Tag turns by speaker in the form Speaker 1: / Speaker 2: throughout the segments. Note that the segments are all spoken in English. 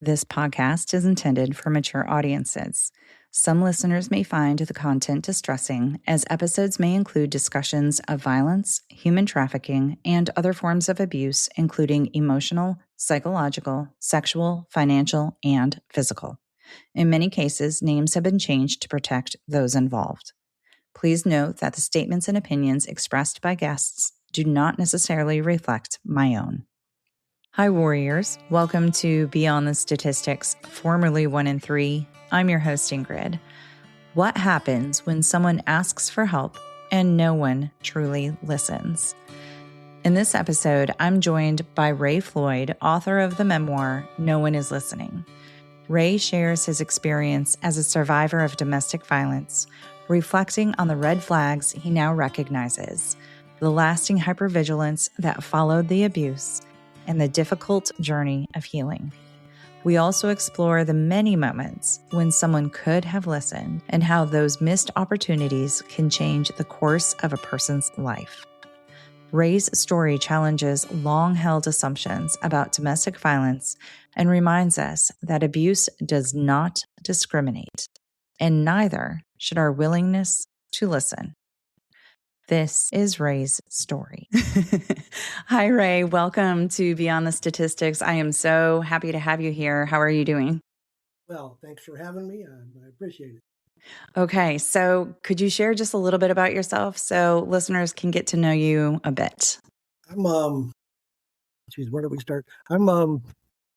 Speaker 1: This podcast is intended for mature audiences. Some listeners may find the content distressing, as episodes may include discussions of violence, human trafficking, and other forms of abuse, including emotional, psychological, sexual, financial, and physical. In many cases, names have been changed to protect those involved. Please note that the statements and opinions expressed by guests do not necessarily reflect my own. Hi, Warriors. Welcome to Beyond the Statistics, formerly 1 in 3. I'm your host, Ingrid. What happens when someone asks for help and no one truly listens? In this episode, I'm joined by Ray Floyd, author of the memoir, No One Is Listening. Ray shares his experience as a survivor of domestic violence, reflecting on the red flags he now recognizes, the lasting hypervigilance that followed the abuse, and the difficult journey of healing. We also explore the many moments when someone could have listened and how those missed opportunities can change the course of a person's life. Ray's story challenges long-held assumptions about domestic violence and reminds us that abuse does not discriminate, and neither should our willingness to listen. This is Ray's story. Hi, Ray. Welcome to Beyond the Statistics. I am so happy to have you here. How are you doing?
Speaker 2: Well, thanks for having me. I appreciate it.
Speaker 1: Okay, so could you share just a little bit about yourself so listeners can get to know you a bit?
Speaker 2: Where do we start? I'm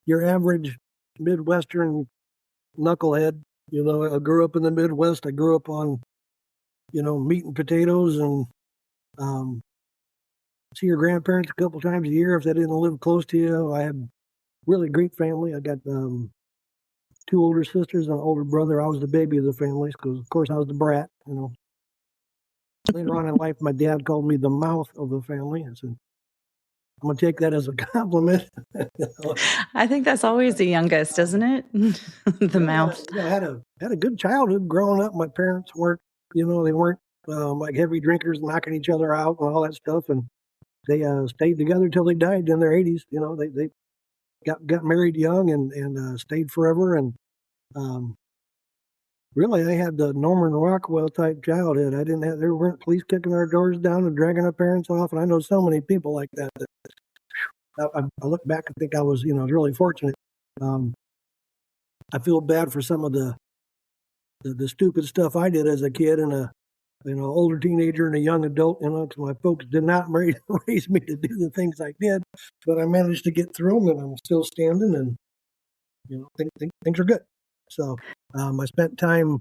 Speaker 2: your average Midwestern knucklehead. You know, I grew up in the Midwest. I grew up on, meat and potatoes, and see your grandparents a couple times a year if they didn't live close to you. I had really great family. I got 2 older sisters and an older brother. I was the baby of the family because, of course, I was the brat. Later on in life, my dad called me the mouth of the family. I said, I'm going to take that as a compliment.
Speaker 1: I think that's always the youngest, isn't it? The mouth.
Speaker 2: I had a good childhood growing up. My parents weren't, they weren't like heavy drinkers, knocking each other out and all that stuff. And they stayed together till they died in their 80s. They got married young and stayed forever. And really, I had the Norman Rockwell type childhood. There weren't police kicking our doors down and dragging our parents off. And I know so many people like that. I look back and think I was, really fortunate. I feel bad for some of the stupid stuff I did as a kid and a older teenager and a young adult, because my folks did not raise me to do the things I did, but I managed to get through them, and I'm still standing, and things are good. So I spent time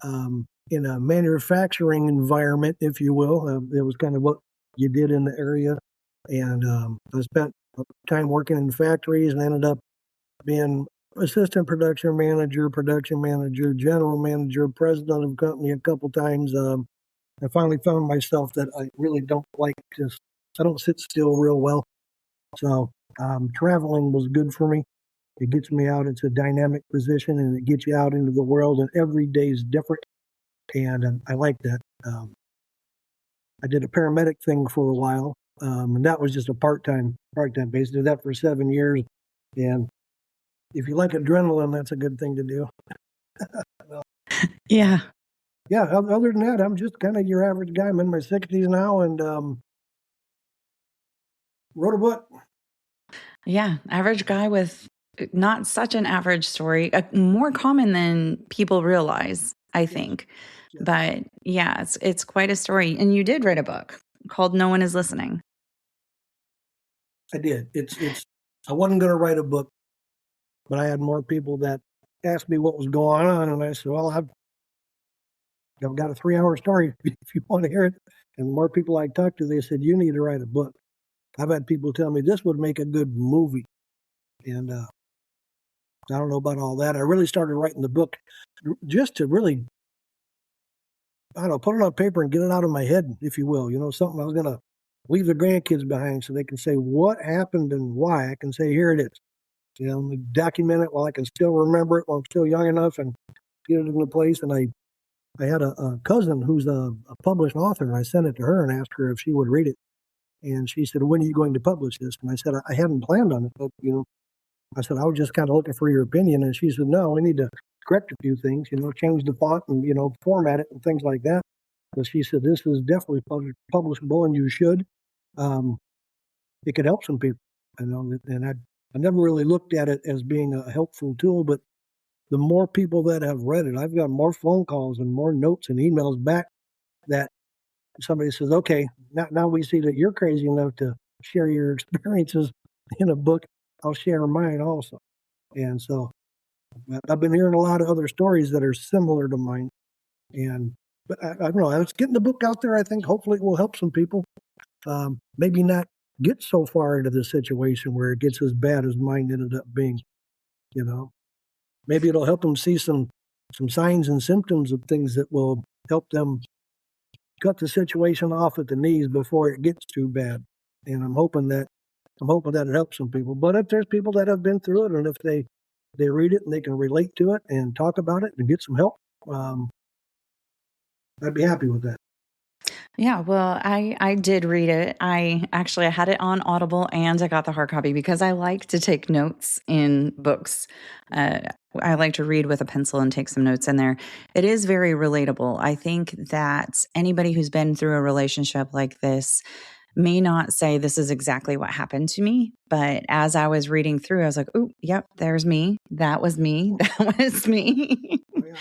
Speaker 2: in a manufacturing environment, if you will. It was kind of what you did in the area, and I spent time working in factories and ended up being assistant production manager, general manager, president of a company a couple times. I finally found myself that I really don't like I don't sit still real well. So traveling was good for me. It gets me out. It's a dynamic position, and it gets you out into the world, and every day is different. And I like that. I did a paramedic thing for a while, and that was just a part-time basis. Did that for 7 years, and if you like adrenaline, that's a good thing to do.
Speaker 1: Yeah.
Speaker 2: Yeah, other than that, I'm just kind of your average guy. I'm in my 60s now and wrote a book.
Speaker 1: Yeah, average guy with not such an average story, more common than people realize, I think.
Speaker 2: Yeah.
Speaker 1: But yeah, it's quite a story. And you did write a book called No One Is Listening.
Speaker 2: I did. I wasn't going to write a book, but I had more people that asked me what was going on, and I said, well, I've got a 3-hour story if you want to hear it. And the more people I talked to, they said, you need to write a book. I've had people tell me this would make a good movie. And I don't know about all that. I really started writing the book just to really, put it on paper and get it out of my head, if you will. Something I was going to leave the grandkids behind so they can say what happened and why. I can say, here it is. Document it while I can still remember it while I'm still young enough and get it into place. And I had a cousin who's a published author, and I sent it to her and asked her if she would read it. And she said, when are you going to publish this? And I said, I hadn't planned on it, but, I said, I was just kind of looking for your opinion. And she said, no, we need to correct a few things, change the font and, format it and things like that. But she said, this is definitely publishable and you should. It could help some people. And I never really looked at it as being a helpful tool, but the more people that have read it, I've got more phone calls and more notes and emails back that somebody says, okay, now we see that you're crazy enough to share your experiences in a book. I'll share mine also. And so I've been hearing a lot of other stories that are similar to mine. But I don't know, I was getting the book out there. I think hopefully it will help some people. Maybe not get so far into the situation where it gets as bad as mine ended up being, Maybe it'll help them see some signs and symptoms of things that will help them cut the situation off at the knees before it gets too bad. And I'm hoping that it helps some people. But if there's people that have been through it, and if they read it and they can relate to it and talk about it and get some help, I'd be happy with that.
Speaker 1: Yeah, well, I did read it. I had it on Audible and I got the hard copy because I like to take notes in books. I like to read with a pencil and take some notes in there. It is very relatable. I think that anybody who's been through a relationship like this may not say this is exactly what happened to me, but as I was reading through, I was like, "Oh, yep, there's me. That was me. That was me."
Speaker 2: Oh, yeah.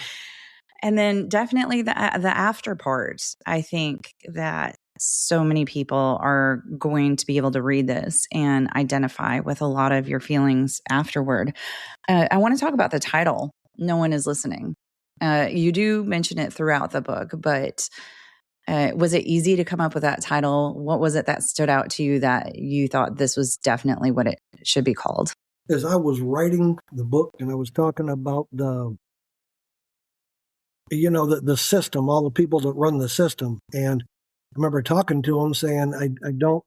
Speaker 1: And then definitely the after part. I think that so many people are going to be able to read this and identify with a lot of your feelings afterward. I want to talk about the title, No One Is Listening. You do mention it throughout the book, but was it easy to come up with that title? What was it that stood out to you that you thought this was definitely what it should be called?
Speaker 2: As I was writing the book and I was talking about the system, all the people that run the system. And I remember talking to them saying, I don't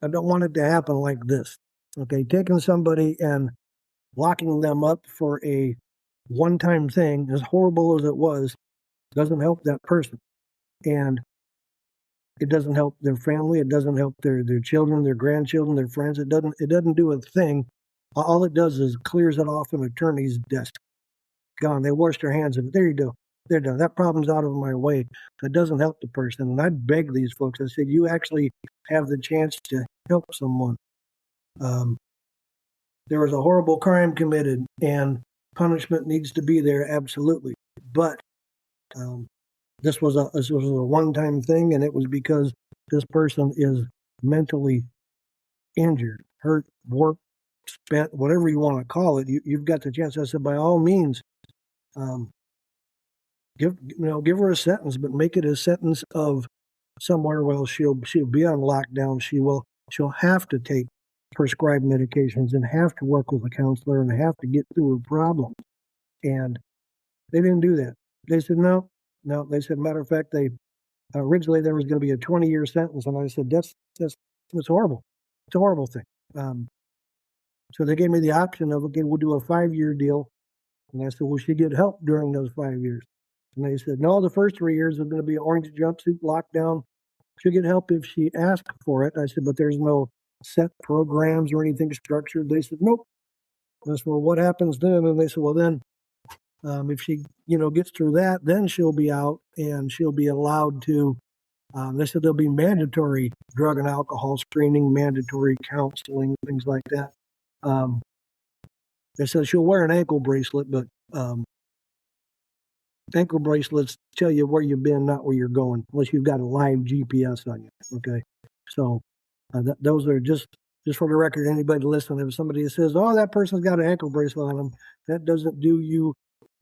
Speaker 2: want it to happen like this. Okay, taking somebody and locking them up for a one-time thing, as horrible as it was, doesn't help that person. And it doesn't help their family. It doesn't help their children, their grandchildren, their friends. It doesn't do a thing. All it does is clears it off an attorney's desk. Gone. They wash their hands of it. There you go. They're done. That problem's out of my way. That doesn't help the person. And I beg these folks. I said, you actually have the chance to help someone. There was a horrible crime committed, and punishment needs to be there, absolutely. But this was a one-time thing, and it was because this person is mentally injured, hurt, warped, spent, whatever you want to call it. You've got the chance. I said, by all means, give her a sentence, but make it a sentence of somewhere where she'll be on lockdown. She'll have to take prescribed medications and have to work with a counselor and have to get through her problems. And they didn't do that. They said no. They said, matter of fact, they originally there was going to be a 20-year sentence, and I said that's horrible. It's a horrible thing. So they gave me the option of, okay, we'll do a 5-year deal. And I said, will she get help during those 5 years? And they said, no, the first 3 years are going to be an orange jumpsuit lockdown. She'll get help if she asks for it. I said, but there's no set programs or anything structured. They said, nope. I said, well, what happens then? And they said, well, then if she, gets through that, then she'll be out and she'll be allowed to, they said there'll be mandatory drug and alcohol screening, mandatory counseling, things like that. They said she'll wear an ankle bracelet, but ankle bracelets tell you where you've been, not where you're going, unless you've got a live GPS on you. Okay, so those are just for the record. Anybody listening, if somebody says, "Oh, that person's got an ankle bracelet on them," that doesn't do you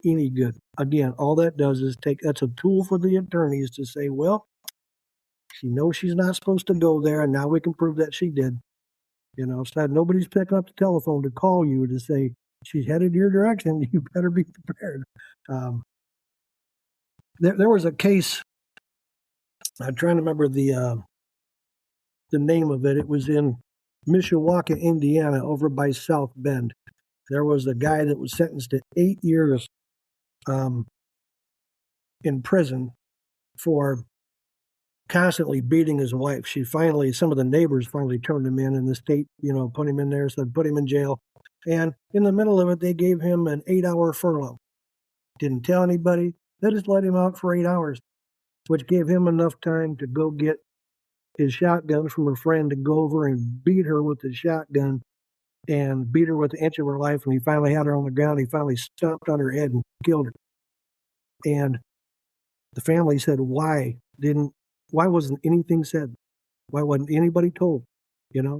Speaker 2: any good. Again, all that does is that's a tool for the attorneys to say, "Well, she knows she's not supposed to go there, and now we can prove that she did." So nobody's picking up the telephone to call you to say she's headed your direction. You better be prepared. There was a case. I'm trying to remember the name of it. It was in Mishawaka, Indiana, over by South Bend. There was a guy that was sentenced to 8 years in prison for constantly beating his wife. Some of the neighbors finally turned him in, and the state, put him in there, said put him in jail. And in the middle of it, they gave him an 8-hour furlough. Didn't tell anybody. They just let him out for 8 hours, which gave him enough time to go get his shotgun from a friend to go over and beat her with his shotgun and beat her with the inch of her life. And he finally had her on the ground. He finally stomped on her head and killed her. And the family said, why wasn't anything said? Why wasn't anybody told?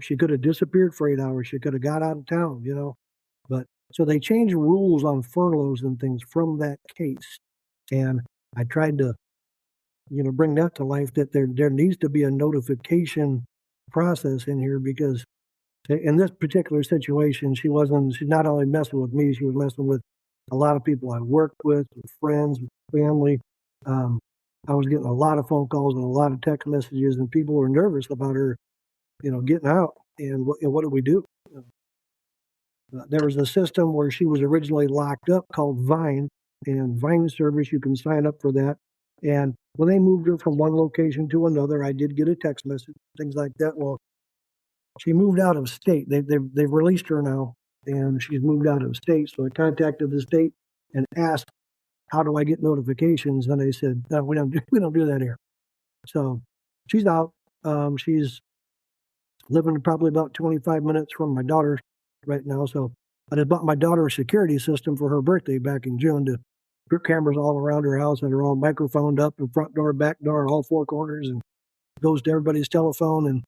Speaker 2: She could have disappeared for 8 hours. She could have got out of town, But so they changed rules on furloughs and things from that case. And I tried to, bring that to life, that there needs to be a notification process in here, because in this particular situation, she's not only messing with me, she was messing with a lot of people I worked with friends, with family. I was getting a lot of phone calls and a lot of text messages, and people were nervous about her, getting out. And what do we do? There was a system where she was originally locked up called Vine, and Vine service, you can sign up for that. And when they moved her from one location to another, I did get a text message, things like that. Well, she moved out of state. They've released her now, and she's moved out of state. So I contacted the state and asked, how do I get notifications? And they said, no, we don't do that here. So she's out. She's living probably about 25 minutes from my daughter right now. So I just bought my daughter a security system for her birthday back in June, to put cameras all around her house, and they're all microphoned up, the front door, back door, all four corners, and goes to everybody's telephone. And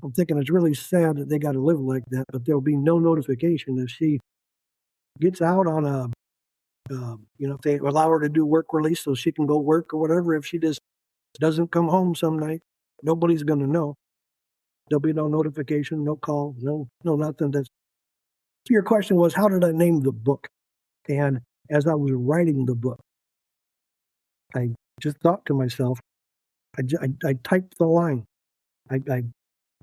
Speaker 2: I'm thinking it's really sad that they got to live like that, but there'll be no notification if she gets out on a, if they allow her to do work release so she can go work or whatever. If she just doesn't come home some night, nobody's going to know. There'll be no notification, no call, no nothing. Your question was, how did I name the book? And as I was writing the book, I just thought to myself, I typed the line. I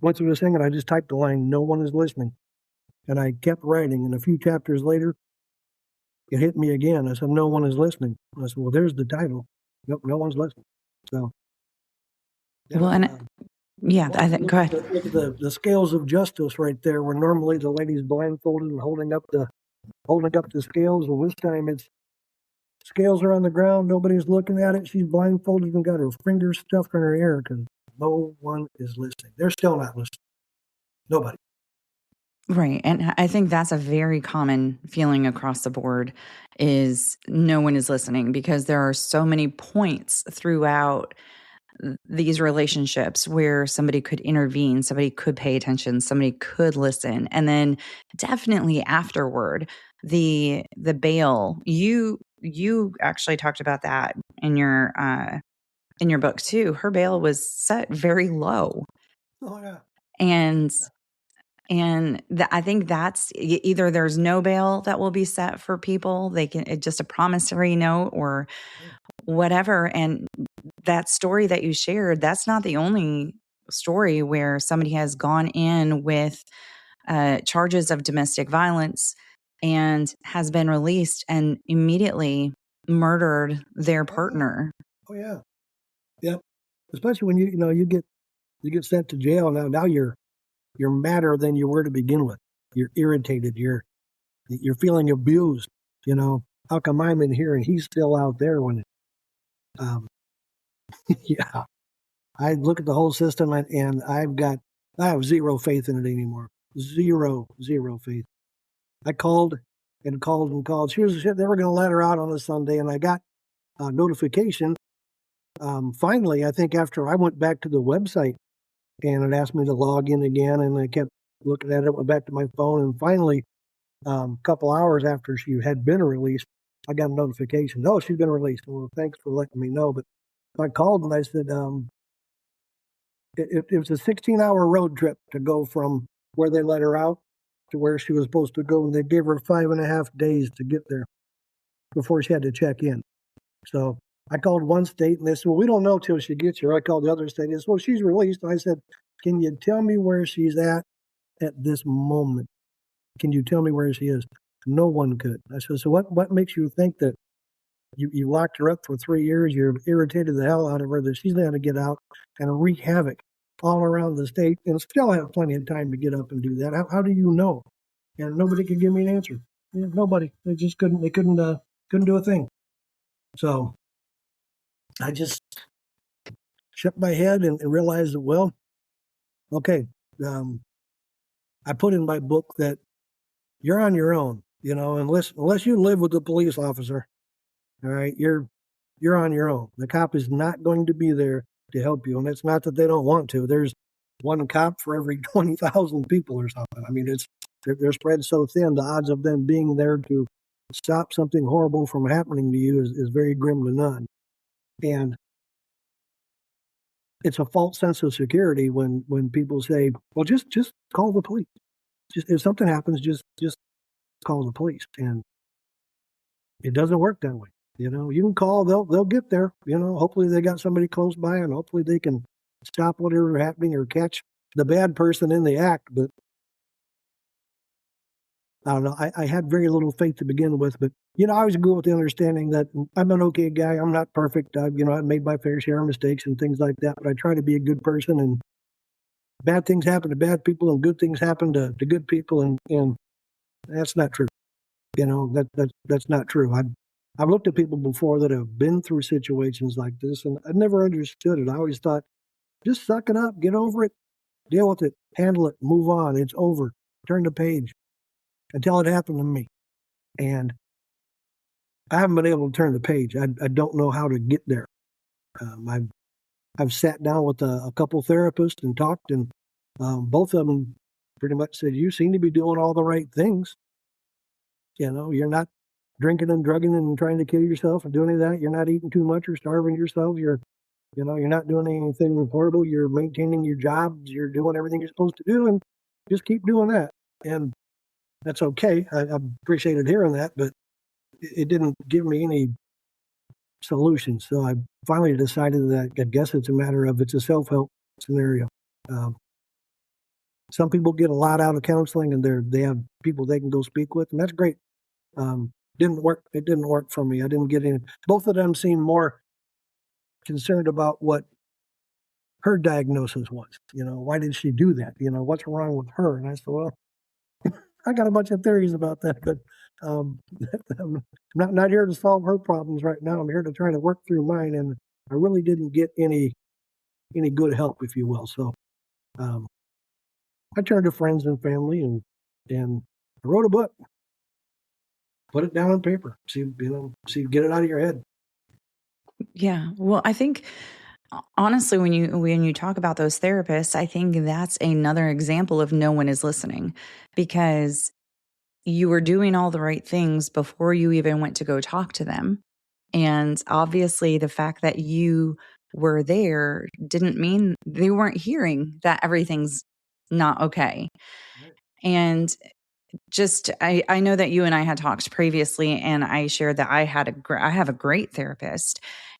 Speaker 2: went through this thing and I just typed the line, no one is listening. And I kept writing, and a few chapters later, it hit me again. I said, no one is listening. And I said, well, there's the title. Nope, no one's listening. So,
Speaker 1: well, and I think, go ahead.
Speaker 2: Look at the scales of justice right there, where normally the lady's blindfolded and holding up the scales. Well, this time it's scales are on the ground. Nobody's looking at it. She's blindfolded and got her fingers stuffed in her ear because no one is listening. They're still not listening. Nobody.
Speaker 1: Right. And I think that's a very common feeling across the board, is no one is listening, because there are so many points throughout these relationships where somebody could intervene, somebody could pay attention, somebody could listen. And then definitely afterward, the bail, you actually talked about that in your book too. Her bail was set very low.
Speaker 2: Oh yeah.
Speaker 1: And I think that's either there's no bail that will be set for people. It's just a promissory note or whatever. And that story that you shared, that's not the only story where somebody has gone in with charges of domestic violence and has been released and immediately murdered their partner.
Speaker 2: Oh yeah. Yep. Especially when you get sent to jail. Now you're madder than you were to begin with. You're irritated. You're feeling abused. How come I'm in here and he's still out there? When, yeah, I look at the whole system and I have zero faith in it anymore. Zero faith. I called and called and called. They were going to let her out on a Sunday, and I got a notification. Finally, I think after I went back to the website, and it asked me to log in again, and I kept looking at it, went back to my phone, and finally, a couple hours after she had been released, I got a notification. Oh, she's been released. Well, thanks for letting me know. But I called and I said, it was a 16-hour road trip to go from where they let her out to where she was supposed to go, and they gave her 5.5 days to get there before she had to check in. So I called one state, and they said, well, we don't know till she gets here. I called the other state, and they said, well, she's released. And I said, can you tell me where she's at this moment? Can you tell me where she is? No one could. I said, so what makes you think that You locked her up for 3 years. You've irritated the hell out of her that she's going to get out and wreak havoc all around the state and still have plenty of time to get up and do that. How do you know? And nobody could give me an answer. Yeah, nobody. They just couldn't. They couldn't do a thing. So I just shook my head and realized that, well, okay. I put in my book that you're on your own, unless you live with a police officer. All right, you're on your own. The cop is not going to be there to help you, and it's not that they don't want to. There's one cop for every 20,000 people or something. I mean, they're spread so thin. The odds of them being there to stop something horrible from happening to you is very grim to none. And it's a false sense of security when people say, "Well, just call the police. Just if something happens, just call the police." And it doesn't work that way. You can call, they'll get there. Hopefully they got somebody close by, and hopefully they can stop whatever happening or catch the bad person in the act. But I don't know. I had very little faith to begin with, but I always grew up with the understanding that I'm an okay guy. I'm not perfect. I've made my fair share of mistakes and things like that, but I try to be a good person, and bad things happen to bad people and good things happen to good people, and that's not true. That's not true. I've looked at people before that have been through situations like this, and I never understood it. I always thought, just suck it up, get over it, deal with it, handle it, move on. It's over. Turn the page. Until it happened to me. And I haven't been able to turn the page. I don't know how to get there. I've sat down with a couple therapists and talked, and both of them pretty much said, you seem to be doing all the right things. You're not drinking and drugging and trying to kill yourself and doing any of that. You're not eating too much or starving yourself. You're not doing anything horrible. You're maintaining your jobs. You're doing everything you're supposed to do, and just keep doing that. And that's okay. I appreciated hearing that, but it didn't give me any solutions. So I finally decided that I guess it's a self-help scenario. Some people get a lot out of counseling, and they have people they can go speak with, and that's great. Didn't work. It didn't work for me. I didn't get any. Both of them seemed more concerned about what her diagnosis was. Why did she do that? What's wrong with her? And I said, well, I got a bunch of theories about that, but I'm not here to solve her problems right now. I'm here to try to work through mine, and I really didn't get any good help, if you will. So I turned to friends and family, and I wrote a book. Put it down on paper. See, get it out of your head.
Speaker 1: Yeah. Well, I think honestly, when you talk about those therapists, I think that's another example of no one is listening, because you were doing all the right things before you even went to go talk to them. And obviously the fact that you were there didn't mean they weren't hearing that everything's not okay.
Speaker 2: Right.
Speaker 1: And just I know that you and I had talked previously, and I shared that I have a great therapist,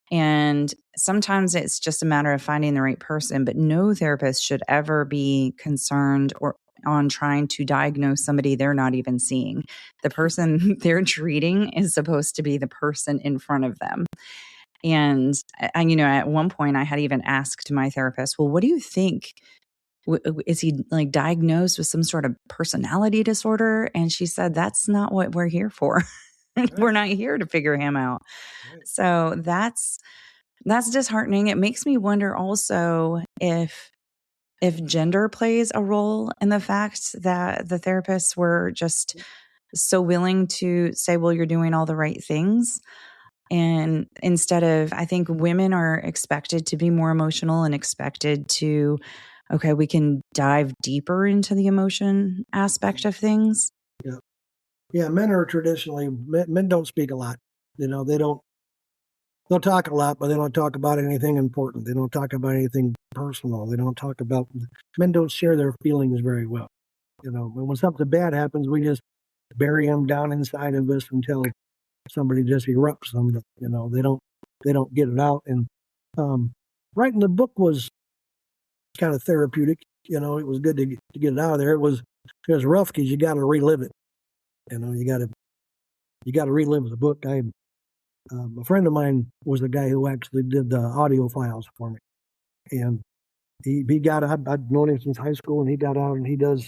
Speaker 1: and sometimes it's just a matter of finding the right person. But no therapist should ever be concerned or on trying to diagnose somebody they're not even seeing. The person they're treating is supposed to be the person in front of them. And at one point I had even asked my therapist, well, what do you think? Is he like diagnosed with some sort of personality disorder? And she said, that's not what we're here for. Right. We're not here to figure him out. Right. So that's disheartening. It makes me wonder also if gender plays a role in the fact that the therapists were just so willing to say, well, you're doing all the right things. And instead of, I think women are expected to be more emotional and expected to, okay, we can dive deeper into the emotion aspect of things.
Speaker 2: Yeah. Yeah. Men don't speak a lot. They'll talk a lot, but they don't talk about anything important. They don't talk about anything personal. Men don't share their feelings very well. When something bad happens, we just bury them down inside of us until somebody just erupts them. They don't get it out. And writing the book was kind of therapeutic. It was good to get it out of there. It was rough because you got to relive it. You got to relive the book. A friend of mine was the guy who actually did the audio files for me. And he got out, I'd known him since high school, and he got out and he does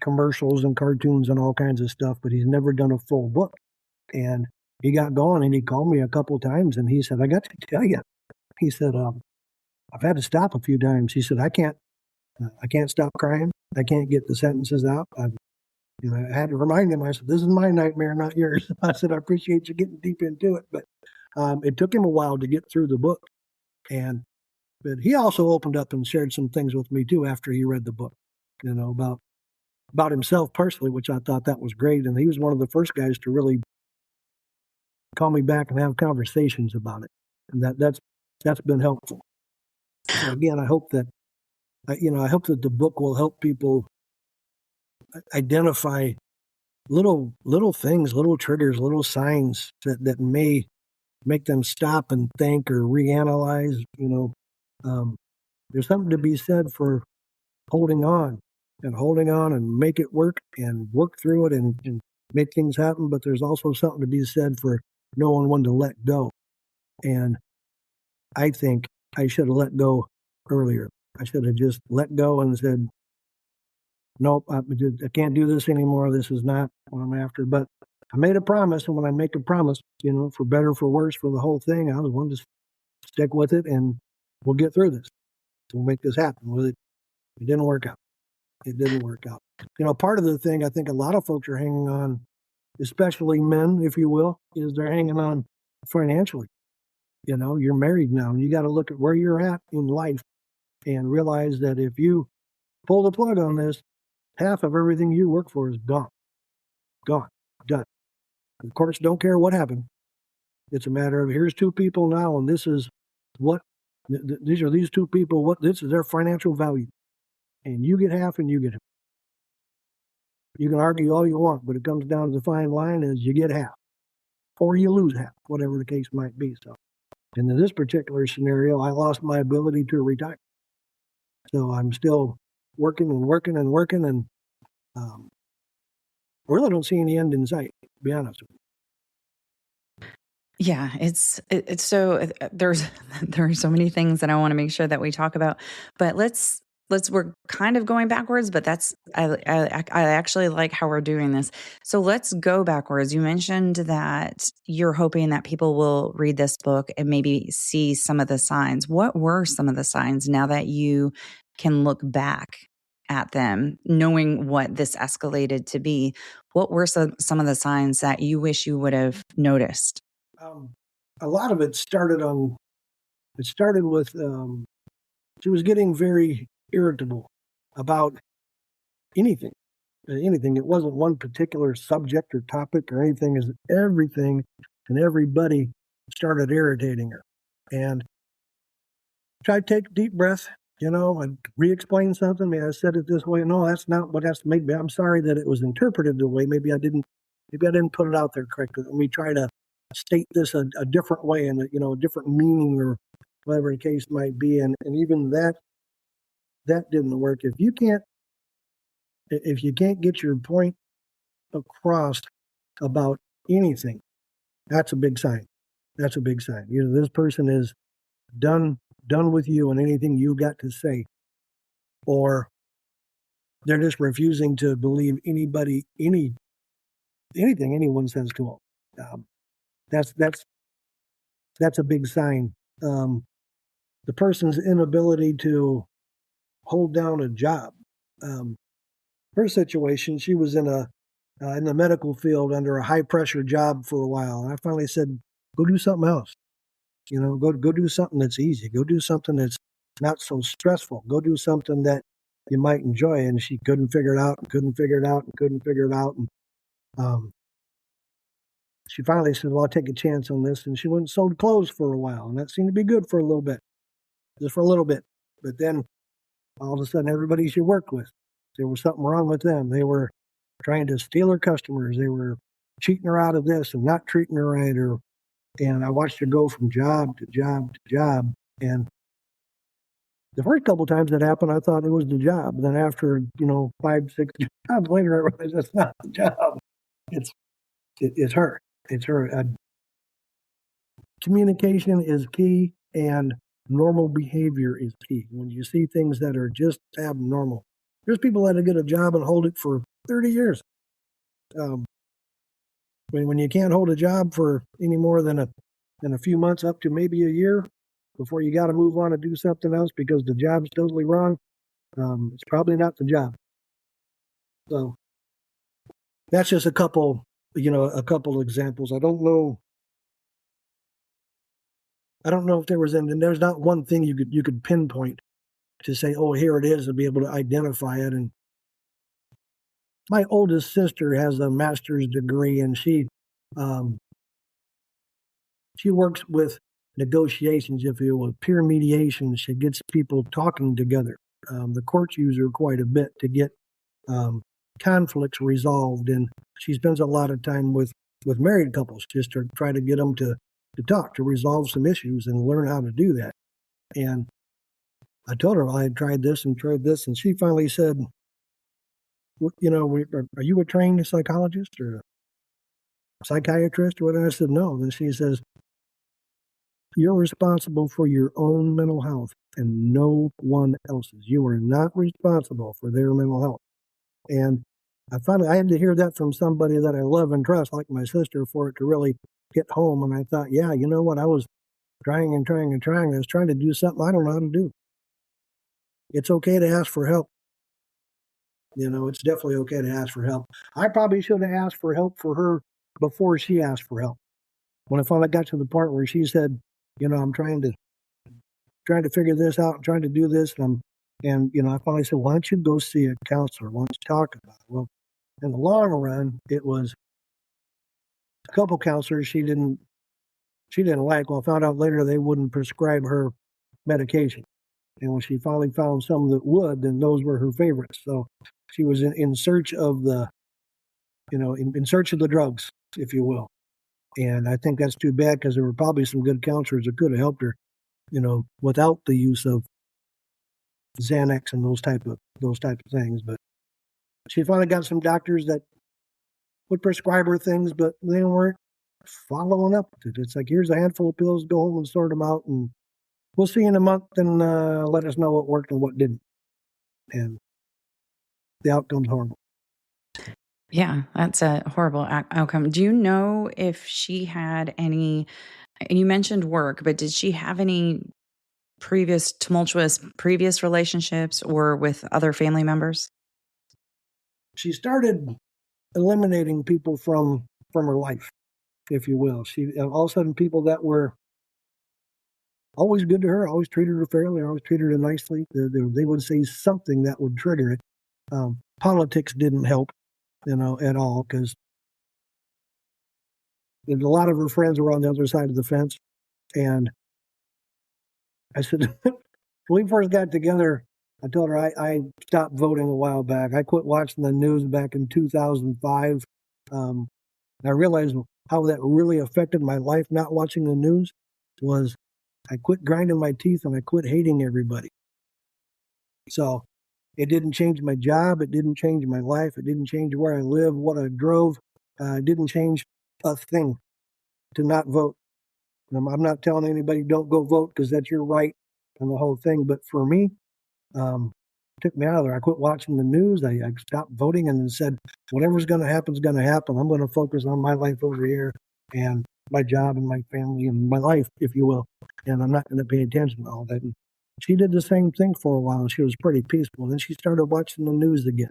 Speaker 2: commercials and cartoons and all kinds of stuff, but he's never done a full book. And he got going and he called me a couple of times and he said, I got to tell you, he said, I've had to stop a few times. He said, I can't stop crying. I can't get the sentences out. I had to remind him, I said, this is my nightmare, not yours. I said, I appreciate you getting deep into it. But it took him a while to get through the book. But he also opened up and shared some things with me too after he read the book, about himself personally, which I thought that was great. And he was one of the first guys to really call me back and have conversations about it. And that's been helpful. So again, I hope that the book will help people identify little things, little triggers, little signs that may make them stop and think or reanalyze. There's something to be said for holding on and make it work and work through it and make things happen. But there's also something to be said for knowing when to let go. And I think I should have let go earlier. I should have just let go and said, nope, I can't do this anymore. This is not what I'm after. But I made a promise, and when I make a promise, for better, for worse, for the whole thing, I was one to stick with it, and we'll get through this. We'll make this happen. Well, it didn't work out. It didn't work out. Part of the thing I think a lot of folks are hanging on, especially men, if you will, is they're hanging on financially. You're married now, and you got to look at where you're at in life and realize that if you pull the plug on this, half of everything you work for is gone, done. Of course, don't care what happened. It's a matter of here's two people now, and this is what these two people. This is their financial value, and you get half, and you get half. You can argue all you want, but it comes down to the fine line: is you get half, or you lose half, whatever the case might be. So, in this particular scenario, I lost my ability to retire, so I'm still working, and really don't see any end in sight, to be honest with you.
Speaker 1: Yeah, it's so there's there are so many things that I want to make sure that we talk about, but we're kind of going backwards, but I actually like how we're doing this. So let's go backwards. You mentioned that you're hoping that people will read this book and maybe see some of the signs. What were some of the signs now that you can look back at them, knowing what this escalated to be? What were some of the signs that you wish you would have noticed?
Speaker 2: A lot of it started with she was getting very irritable about anything. It wasn't one particular subject or topic or anything. Is everything and everybody started irritating her. And tried to take a deep breath, and re-explain something. Maybe I said it this way. No, that's not what has to make me. I'm sorry that it was interpreted the way. Maybe I didn't put it out there correctly. Let me try to state this a different way and a different meaning or whatever the case might be. And even that didn't work. If you can't get your point across about anything, that's a big sign. That's a big sign. This person is done with you and anything you got to say, or they're just refusing to believe anything anyone says to them. That's a big sign. The person's inability to hold down a job. Her situation, she was in the medical field under a high pressure job for a while, and I finally said, "Go do something else. Go do something that's easy. Go do something that's not so stressful. Go do something that you might enjoy." And she couldn't figure it out. And she finally said, "Well, I'll take a chance on this." And she went and sold clothes for a while, and that seemed to be good for a little bit, just for a little bit. But then all of a sudden, everybody she worked with, there was something wrong with them. They were trying to steal her customers. They were cheating her out of this and not treating her right. And I watched her go from job to job to job. And the first couple of times that happened, I thought it was the job. Then after, 5, 6 jobs later, I realized that's not the job. It's her. It's her. communication is key, and normal behavior is key. When you see things that are just abnormal, there's people that get a job and hold it for 30 years. When you can't hold a job for any more than a few months up to maybe a year before you got to move on and do something else because the job's totally wrong, it's probably not the job. So that's just a couple examples. I don't know if there was and there's not one thing you could pinpoint to say, oh, here it is, and be able to identify it. And my oldest sister has a master's degree, and she works with negotiations, if you will, peer mediation. She gets people talking together. The courts use her quite a bit to get conflicts resolved, and she spends a lot of time with married couples just to try to get them to talk, to resolve some issues and learn how to do that. And I told her I had tried this, and she finally said, are you a trained psychologist or a psychiatrist or whatever? I said, no. And she says, you're responsible for your own mental health and no one else's. You are not responsible for their mental health. And I had to hear that from somebody that I love and trust, like my sister, for it to really hit home. And I thought, yeah, you know what? I was trying and trying and trying. I was trying to do something I don't know how to do. It's okay to ask for help. It's definitely okay to ask for help. I probably should have asked for help for her before she asked for help. When I finally got to the part where she said, I'm trying to figure this out, I'm trying to do this, and I finally said, why don't you go see a counselor? Why don't you talk about it? Well, in the long run, it was a couple counselors she didn't like. Well, I found out later they wouldn't prescribe her medication. And when she finally found some that would, then those were her favorites. So she was in search of in search of the drugs, if you will. And I think that's too bad because there were probably some good counselors that could have helped her, without the use of Xanax and those type of things. But she finally got some doctors that would prescribe her things, but they weren't following up with it. It's like, here's a handful of pills, go home and sort them out, and we'll see you in a month and let us know what worked and what didn't. And the outcome's horrible.
Speaker 1: Yeah, that's a horrible outcome. Do you know if she had any, and you mentioned work, but did she have any tumultuous previous relationships or with other family members?
Speaker 2: She started eliminating people from her life, if you will. She all of a sudden people that were always good to her, always treated her fairly, always treated her nicely. They would say something that would trigger it. Politics didn't help, at all, because a lot of her friends were on the other side of the fence. And I said, when we first got together, I told her I stopped voting a while back. I quit watching the news back in 2005. I realized how that really affected my life, not watching the news, was I quit grinding my teeth and I quit hating everybody. So it didn't change my job. It didn't change my life. It didn't change where I live, what I drove. It didn't change a thing to not vote. I'm not telling anybody don't go vote because that's your right and the whole thing. But for me, it took me out of there. I quit watching the news. I stopped voting and said, whatever's going to happen is going to happen. I'm going to focus on my life over here and my job and my family and my life, if you will. And I'm not going to pay attention to all that. And she did the same thing for a while, and she was pretty peaceful. Then she started watching the news again.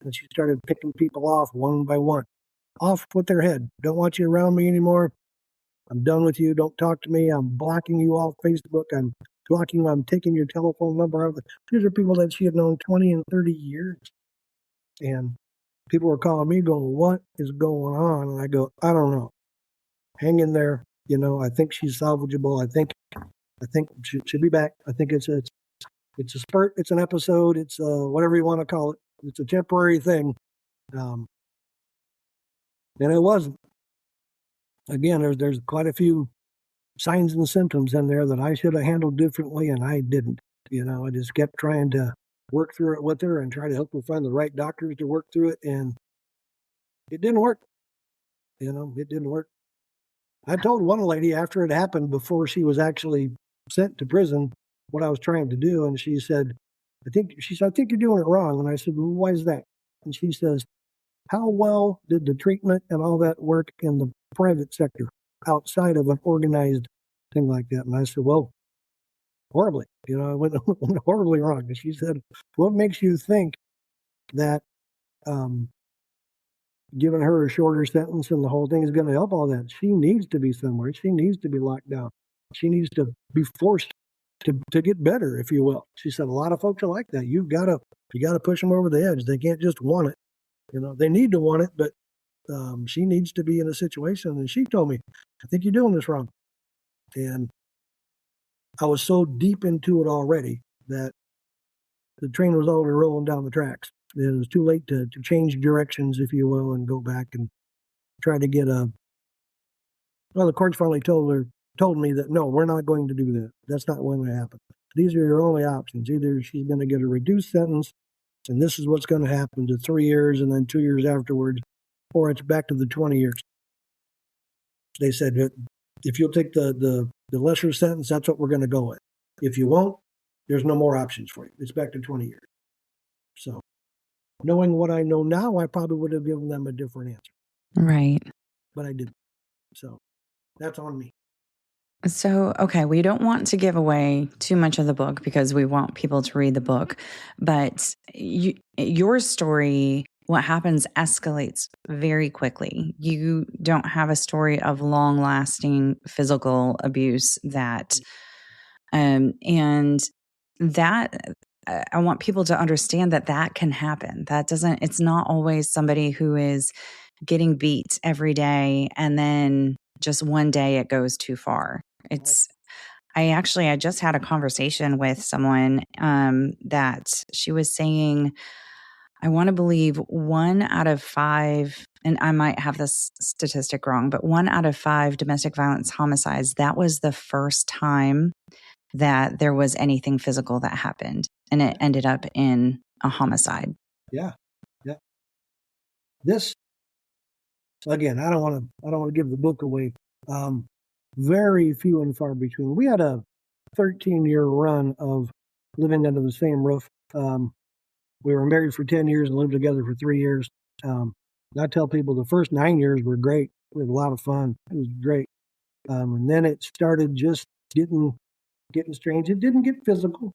Speaker 2: And she started picking people off one by one. Off with their head. Don't want you around me anymore. I'm done with you. Don't talk to me. I'm blocking you off Facebook. I'm blocking you. I'm taking your telephone number out. These are people that she had known 20 and 30 years. And people were calling me going, what is going on? And I go, I don't know. Hang in there. I think she's salvageable. I think she'll be back. I think it's a spurt. It's an episode. It's whatever you want to call it. It's a temporary thing. And it wasn't. Again, there's quite a few signs and symptoms in there that I should have handled differently, and I didn't. I just kept trying to work through it with her and try to help her find the right doctors to work through it, and it didn't work. It didn't work. I told one lady after it happened, before she was actually sent to prison, what I was trying to do, and she said, "I think you're doing it wrong." And I said, "Well, why is that?" And she says, "How well did the treatment and all that work in the private sector outside of an organized thing like that?" And I said, "Well, horribly. It went, went horribly wrong." And she said, "What makes you think that um, giving her a shorter sentence and the whole thing is going to help all that? She needs to be somewhere. She needs to be locked down. She needs to be forced to get better, if you will." She said, "A lot of folks are like that. You gotta push them over the edge. They can't just want it. They need to want it, but she needs to be in a situation." And she told me, "I think you're doing this wrong." And I was so deep into it already that the train was already rolling down the tracks. It was too late to change directions, if you will, and go back and try to get well, the courts finally told me that, no, we're not going to do that. That's not going to happen. These are your only options. Either she's going to get a reduced sentence, and this is what's going to happen to 3 years and then 2 years afterwards, or it's back to the 20 years. They said that if you'll take the lesser sentence, that's what we're going to go with. If you won't, there's no more options for you. It's back to 20 years. So, knowing what I know now, I probably would have given them a different answer.
Speaker 1: Right.
Speaker 2: But I didn't. So, that's on me.
Speaker 1: So, okay, we don't want to give away too much of the book because we want people to read the book. But your story, what happens, escalates very quickly. You don't have a story of long lasting physical abuse and that I want people to understand that can happen. It's not always somebody who is getting beat every day and then just one day it goes too far. I just had a conversation with someone that she was saying, I want to believe 1 out of 5, and I might have this statistic wrong, but 1 out of 5 domestic violence homicides, that was the first time that there was anything physical that happened, and it ended up in a homicide.
Speaker 2: Yeah. This, again, I don't want to give the book away. Very few and far between. We had a 13-year run of living under the same roof. We were married for 10 years and lived together for 3 years. I tell people the first 9 years were great. It was a lot of fun. It was great. And then it started just getting strange. It didn't get physical.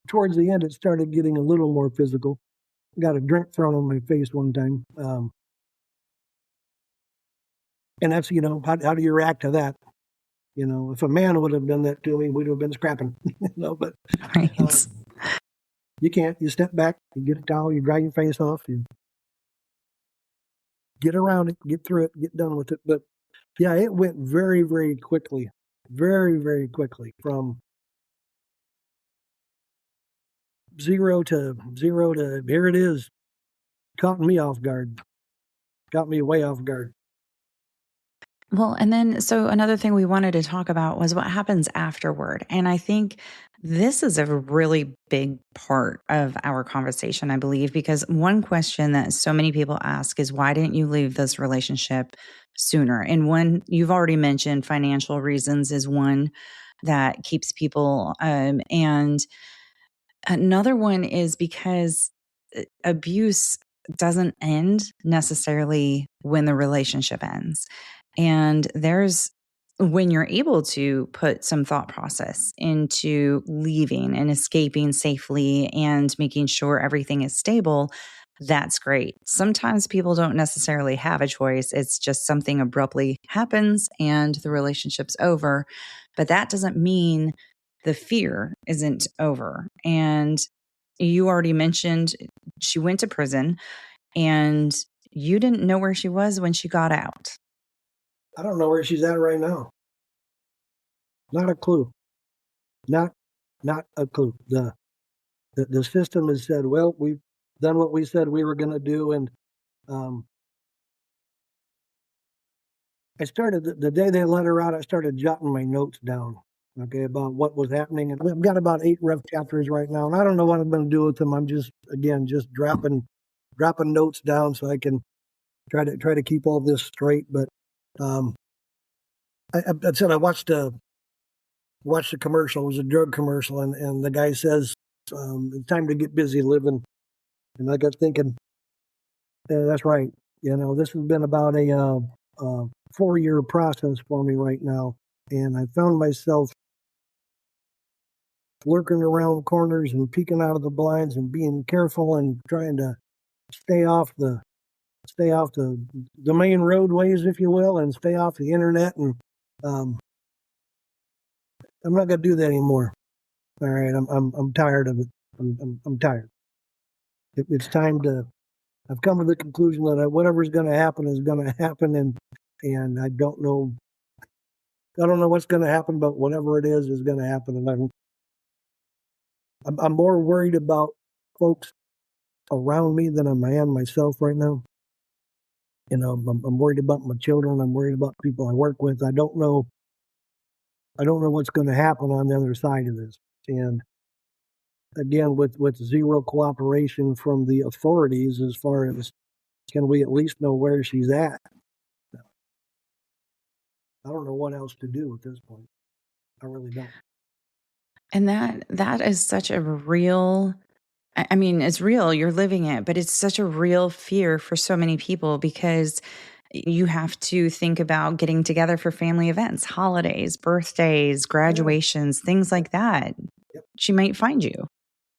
Speaker 2: Towards the end, it started getting a little more physical. Got a drink thrown on my face one time. And that's, how do you react to that? If a man would have done that to me, we'd have been scrapping, but
Speaker 1: Right.
Speaker 2: You can't. You step back, you get a towel, you dry your face off, you get around it, get through it, get done with it. But yeah, it went very, very quickly, very, very quickly from zero to here it is. Caught me off guard. Got me way off guard.
Speaker 1: Well, and then, so another thing we wanted to talk about was what happens afterward. And I think this is a really big part of our conversation, I believe, because one question that so many people ask is, why didn't you leave this relationship sooner? And one, you've already mentioned financial reasons is one that keeps people. And another one is because abuse doesn't end necessarily when the relationship ends. And when you're able to put some thought process into leaving and escaping safely and making sure everything is stable, that's great. Sometimes people don't necessarily have a choice. It's just something abruptly happens and the relationship's over. But that doesn't mean the fear isn't over. And you already mentioned she went to prison and you didn't know where she was when she got out.
Speaker 2: I don't know where she's at right now. Not a clue. Not a clue. The system has said, well, we've done what we said we were going to do. And I started, the day they let her out, I started jotting my notes down, okay, about what was happening. And I've got about 8 rough chapters right now. And I don't know what I'm going to do with them. I'm just dropping notes down so I can try to keep all this straight. But I said I watched a commercial. It was a drug commercial, and the guy says it's time to get busy living. And I got thinking, yeah, that's right. This has been about a 4-year process for me right now, and I found myself lurking around corners and peeking out of the blinds and being careful and trying to stay off the main roadways, if you will, and stay off the internet. And I'm not going to do that anymore. All right, I'm tired of it. I'm tired. It's time to. I've come to the conclusion that whatever's going to happen is going to happen, and I don't know. I don't know what's going to happen, but whatever it is going to happen. And I'm more worried about folks around me than I am myself right now. I'm worried about my children. I'm worried about people I work with. I don't know what's going to happen on the other side of this. And again, with zero cooperation from the authorities as far as can we at least know where she's at? I don't know what else to do at this point. I really don't.
Speaker 1: And that is such a real, I mean, it's real, you're living it, but it's such a real fear for so many people because you have to think about getting together for family events, holidays, birthdays, graduations, things like that.
Speaker 2: Yep.
Speaker 1: She might find you.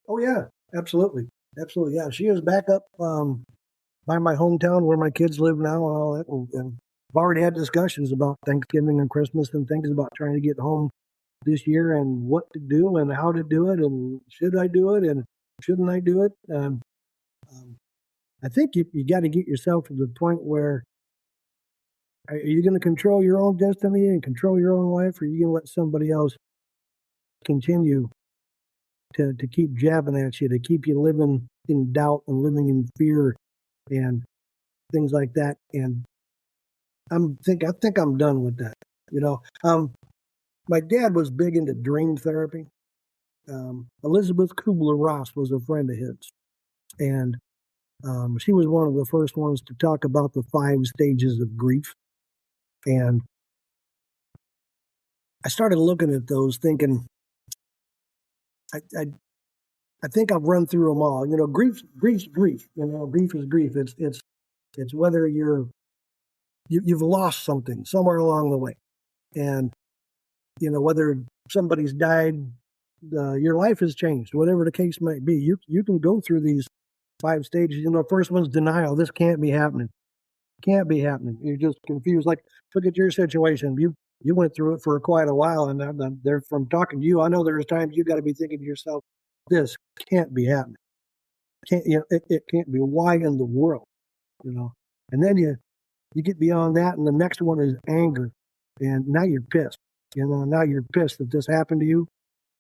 Speaker 2: Oh, yeah, absolutely. Absolutely. Yeah. She is back up by my hometown where my kids live now and all that. And I've already had discussions about Thanksgiving and Christmas and things about trying to get home this year and what to do and how to do it and should I do it and shouldn't I do it. I think you got to get yourself to the point where are you going to control your own destiny and control your own life, or are you going to let somebody else continue to keep jabbing at you, to keep you living in doubt and living in fear and things like that? And I think I'm done with that. My dad was big into dream therapy. Elizabeth Kubler-Ross was a friend of his, and she was one of the first ones to talk about the 5 stages of grief. And I started looking at those, thinking, I think I've run through them all. Grief's grief. Grief is grief. It's whether you've lost something somewhere along the way, and whether somebody's died, your life has changed. Whatever the case might be, you can go through these 5 stages. First one's denial. This can't be happening. Can't be happening. You're just confused. Like, look at your situation. You went through it for quite a while, and there from talking to you, I know there's times you got to be thinking to yourself, this can't be happening. It can't be. Why in the world? And then you get beyond that, and the next one is anger, and now you're pissed. Now you're pissed that this happened to you,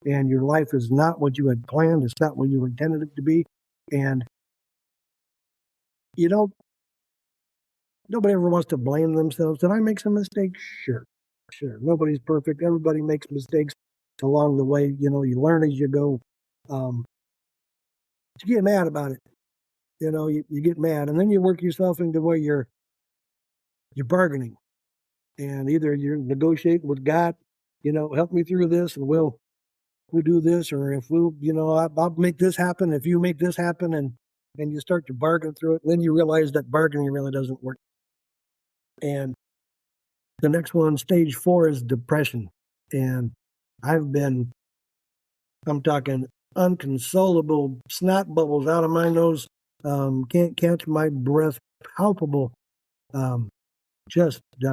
Speaker 2: and your life is not what you had planned. It's not what you intended it to be, and nobody ever wants to blame themselves. Did I make some mistakes? Sure. Nobody's perfect. Everybody makes mistakes along the way. You learn as you go. You get mad about it. You get mad, and then you work yourself into where you're bargaining, and either you're negotiating with God, help me through this, and we'll do this, or if I'll make this happen if you make this happen, and you start to bargain through it. And then you realize that bargaining really doesn't work. And the next one, stage 4, is depression, and I'm talking unconsolable snot bubbles out of my nose, can't catch my breath, palpable. I've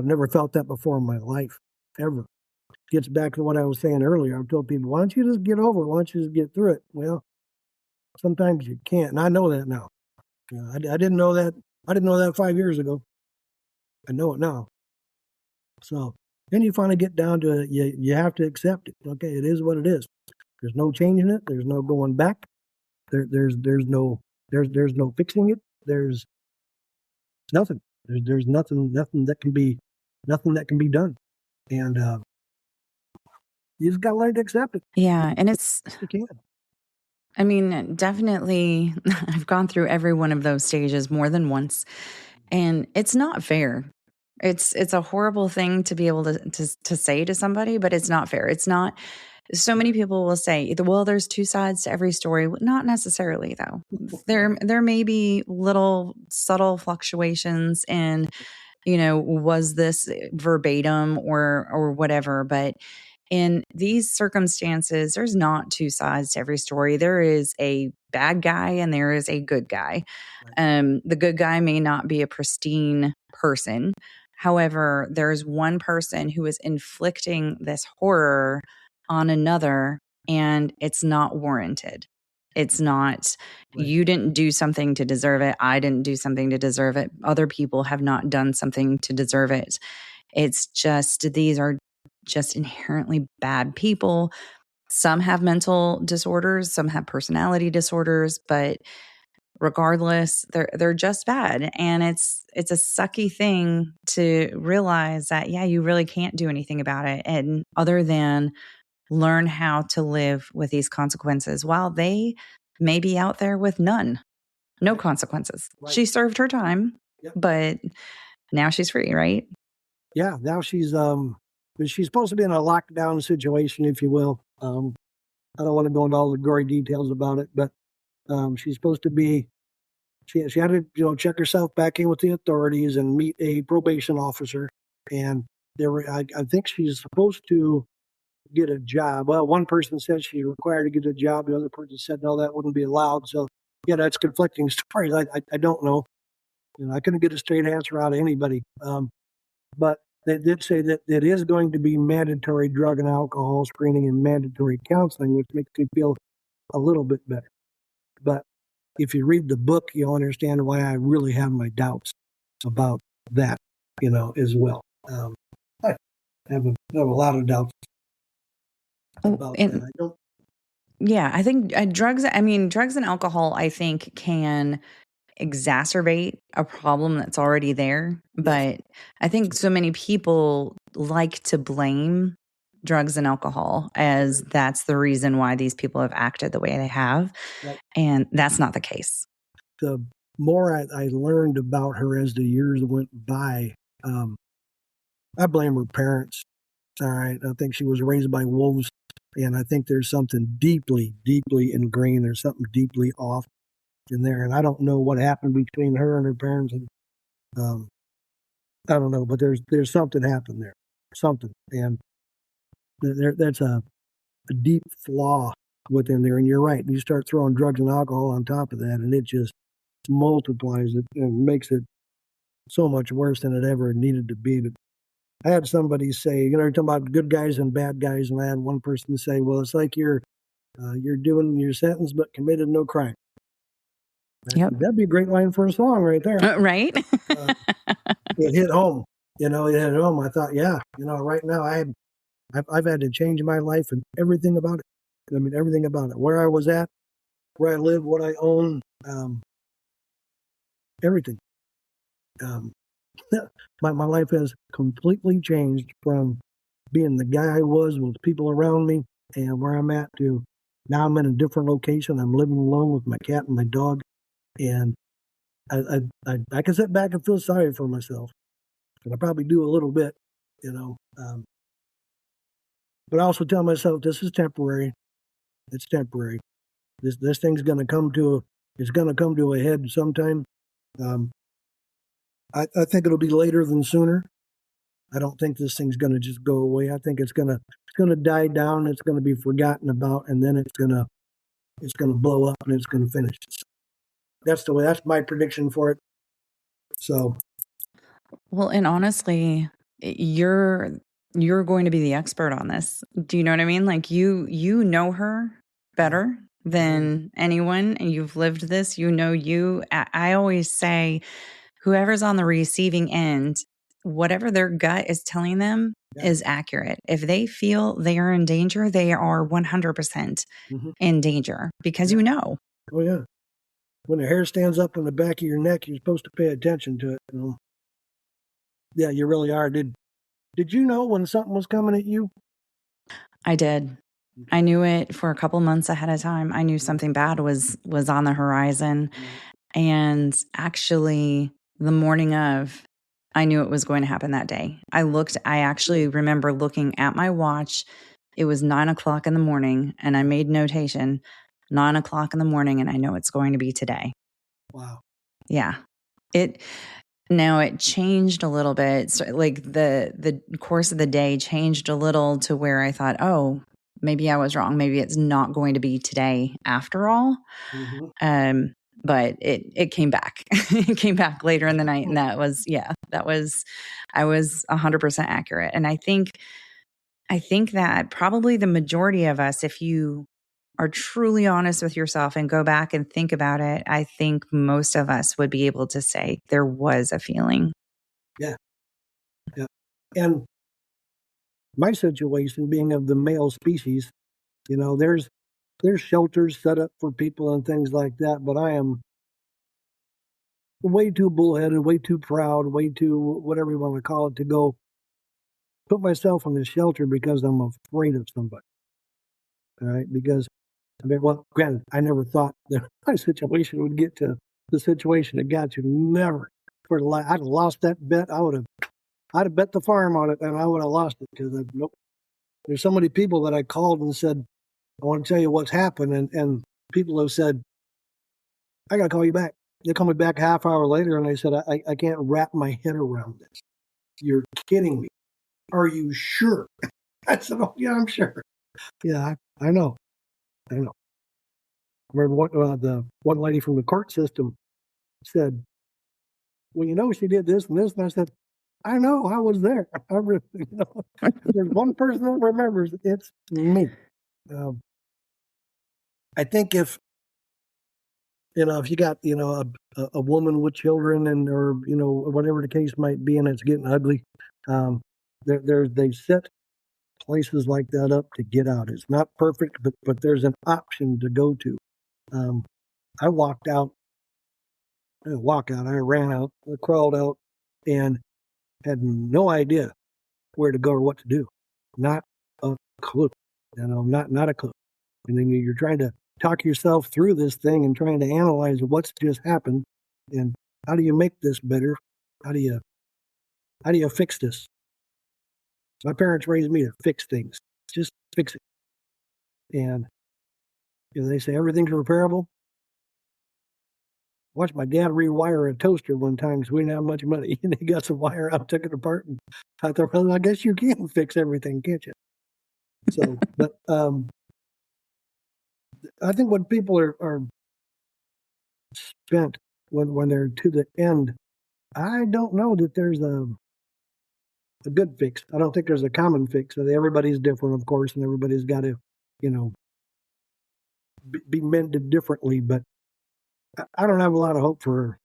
Speaker 2: never felt that before in my life, ever. Gets back to what I was saying earlier. I've told people, why don't you just get over it? Why don't you just get through it? Well, sometimes you can't, and I know that now. I didn't know that. I didn't know that 5 years ago. I know it now. So then you finally get down to it. You have to accept it. Okay, it is what it is. There's no changing it. There's no going back. There's no fixing it. There's nothing. There's nothing that can be done. And you just got to learn to accept it.
Speaker 1: Yeah, and it's.
Speaker 2: You can.
Speaker 1: I mean, definitely, I've gone through every one of those stages more than once. And it's not fair. It's a horrible thing to be able to say to somebody, but it's not fair. It's not. So many people will say, well, there's two sides to every story. Not necessarily, though. There may be little subtle fluctuations in, was this verbatim or whatever, but in these circumstances, there's not two sides to every story. There is a bad guy and there is a good guy. The good guy may not be a pristine person. However, there's one person who is inflicting this horror on another, and it's not warranted. It's not, you didn't do something to deserve it. I didn't do something to deserve it. Other people have not done something to deserve it. It's just, these are just inherently bad people. Some have mental disorders, some have personality disorders, but regardless, they're just bad. And it's a sucky thing to realize that, yeah, you really can't do anything about it. And other than learn how to live with these consequences while they may be out there with no consequences.
Speaker 2: Right.
Speaker 1: She served her time, but now she's free, right?
Speaker 2: Yeah, now she's supposed to be in a lockdown situation, if you will. I don't want to go into all the gory details about it, but she's supposed to be. She had to check herself back in with the authorities and meet a probation officer, and I think she's supposed to get a job. Well, one person said she's required to get a job. The other person said no, that wouldn't be allowed. So yeah, that's conflicting stories. I don't know. I couldn't get a straight answer out of anybody. But they did say that it is going to be mandatory drug and alcohol screening and mandatory counseling, which makes me feel a little bit better. But if you read the book, you'll understand why I really have my doubts about that, as well. I have a lot of doubts about that.
Speaker 1: I think drugs and alcohol, I think, can exacerbate a problem that's already there. But I think so many people like to blame drugs and alcohol as that's the reason why these people have acted the way they have.
Speaker 2: Right.
Speaker 1: And that's not the case.
Speaker 2: The more I learned about her as the years went by, I blame her parents. All right. I think she was raised by wolves. And I think there's something deeply, deeply ingrained. There's something deeply off in there. And I don't know what happened between her and her parents. And I don't know, but there's something happened there. Something. And that's a deep flaw within there. And you're right. You start throwing drugs and alcohol on top of that, and it just multiplies it and makes it so much worse than it ever needed to be. But I had somebody say, you're talking about good guys and bad guys, and I had one person say, well, it's like you're doing your sentence but committed no crime.
Speaker 1: Yep.
Speaker 2: That'd be a great line for a song right there.
Speaker 1: Right?
Speaker 2: It hit home. It hit home. I thought, yeah, right now I've had to change my life and everything about it. I mean, everything about it. Where I was at, where I live, what I own, everything. My life has completely changed from being the guy I was with people around me and where I'm at to now I'm in a different location. I'm living alone with my cat and my dog. And I can sit back and feel sorry for myself. And I probably do a little bit, but I also tell myself this is temporary. It's temporary. This thing's going to come to a head sometime. I think it'll be later than sooner. I don't think this thing's going to just go away. I think it's going to die down. It's going to be forgotten about, and then it's going to blow up and it's going to finish. That's my prediction for it. So,
Speaker 1: well, and honestly, you're going to be the expert on this. Do you know what I mean? Like you know her better than anyone, and you've lived this. I always say, whoever's on the receiving end, whatever their gut is telling them is accurate. If they feel they are in danger, they are 100% in danger because you know.
Speaker 2: Oh yeah. When the hair stands up on the back of your neck, you're supposed to pay attention to it. Yeah, you really are. Did you know when something was coming at you?
Speaker 1: I did. I knew it for a couple months ahead of time. I knew something bad was on the horizon. And actually, the morning of, I knew it was going to happen that day. I actually remember looking at my watch. It was 9 o'clock in the morning, and I made notation 9 o'clock in the morning, and I know it's going to be today.
Speaker 2: Wow.
Speaker 1: Yeah. Now it changed a little bit. So like the course of the day changed a little to where I thought, oh, maybe I was wrong. Maybe it's not going to be today after all.
Speaker 2: Mm-hmm.
Speaker 1: But it came back. It came back later in the night, and I was 100% accurate. And I think that probably the majority of us, if you are truly honest with yourself and go back and think about it, I think most of us would be able to say there was a feeling.
Speaker 2: Yeah. Yeah. And my situation being of the male species, there's shelters set up for people and things like that, but I am way too bullheaded, way too proud, way too whatever you want to call it to go put myself in the shelter because I'm afraid of somebody. All right. Because well, granted, I never thought that my situation would get to the situation it got to. Never. I'd have lost that bet. I'd have bet the farm on it, and I would have lost it because nope. There's so many people that I called and said, I want to tell you what's happened, and people have said, I got to call you back. They call me back a half hour later, and I said, I can't wrap my head around this. You're kidding me. Are you sure? I said, oh, yeah, I'm sure. Yeah, I know. I know. I remember the one lady from the court system said, well, she did this and this. And I said, I know, I was there. There's one person that remembers, it's me. I think if you got, a woman with children or, whatever the case might be, and it's getting ugly, they set places like that up to get out. It's not perfect, but there's an option to go to. I walked out. I ran out, I crawled out, and had no idea where to go or what to do. Not a clue. Not a clue. And then you're trying to talk yourself through this thing and trying to analyze what's just happened and how do you make this better? How do you fix this? My parents raised me to fix things. Just fix it. And they say everything's repairable. Watched my dad rewire a toaster one time because we didn't have much money. And he got some wire out, took it apart, and I thought, well, I guess you can fix everything, can't you? So, but I think when people are spent, when they're to the end, I don't know that there's a good fix. I don't think there's a common fix. Everybody's different, of course, and everybody's got to, be mended differently. But I don't have a lot of hope for her.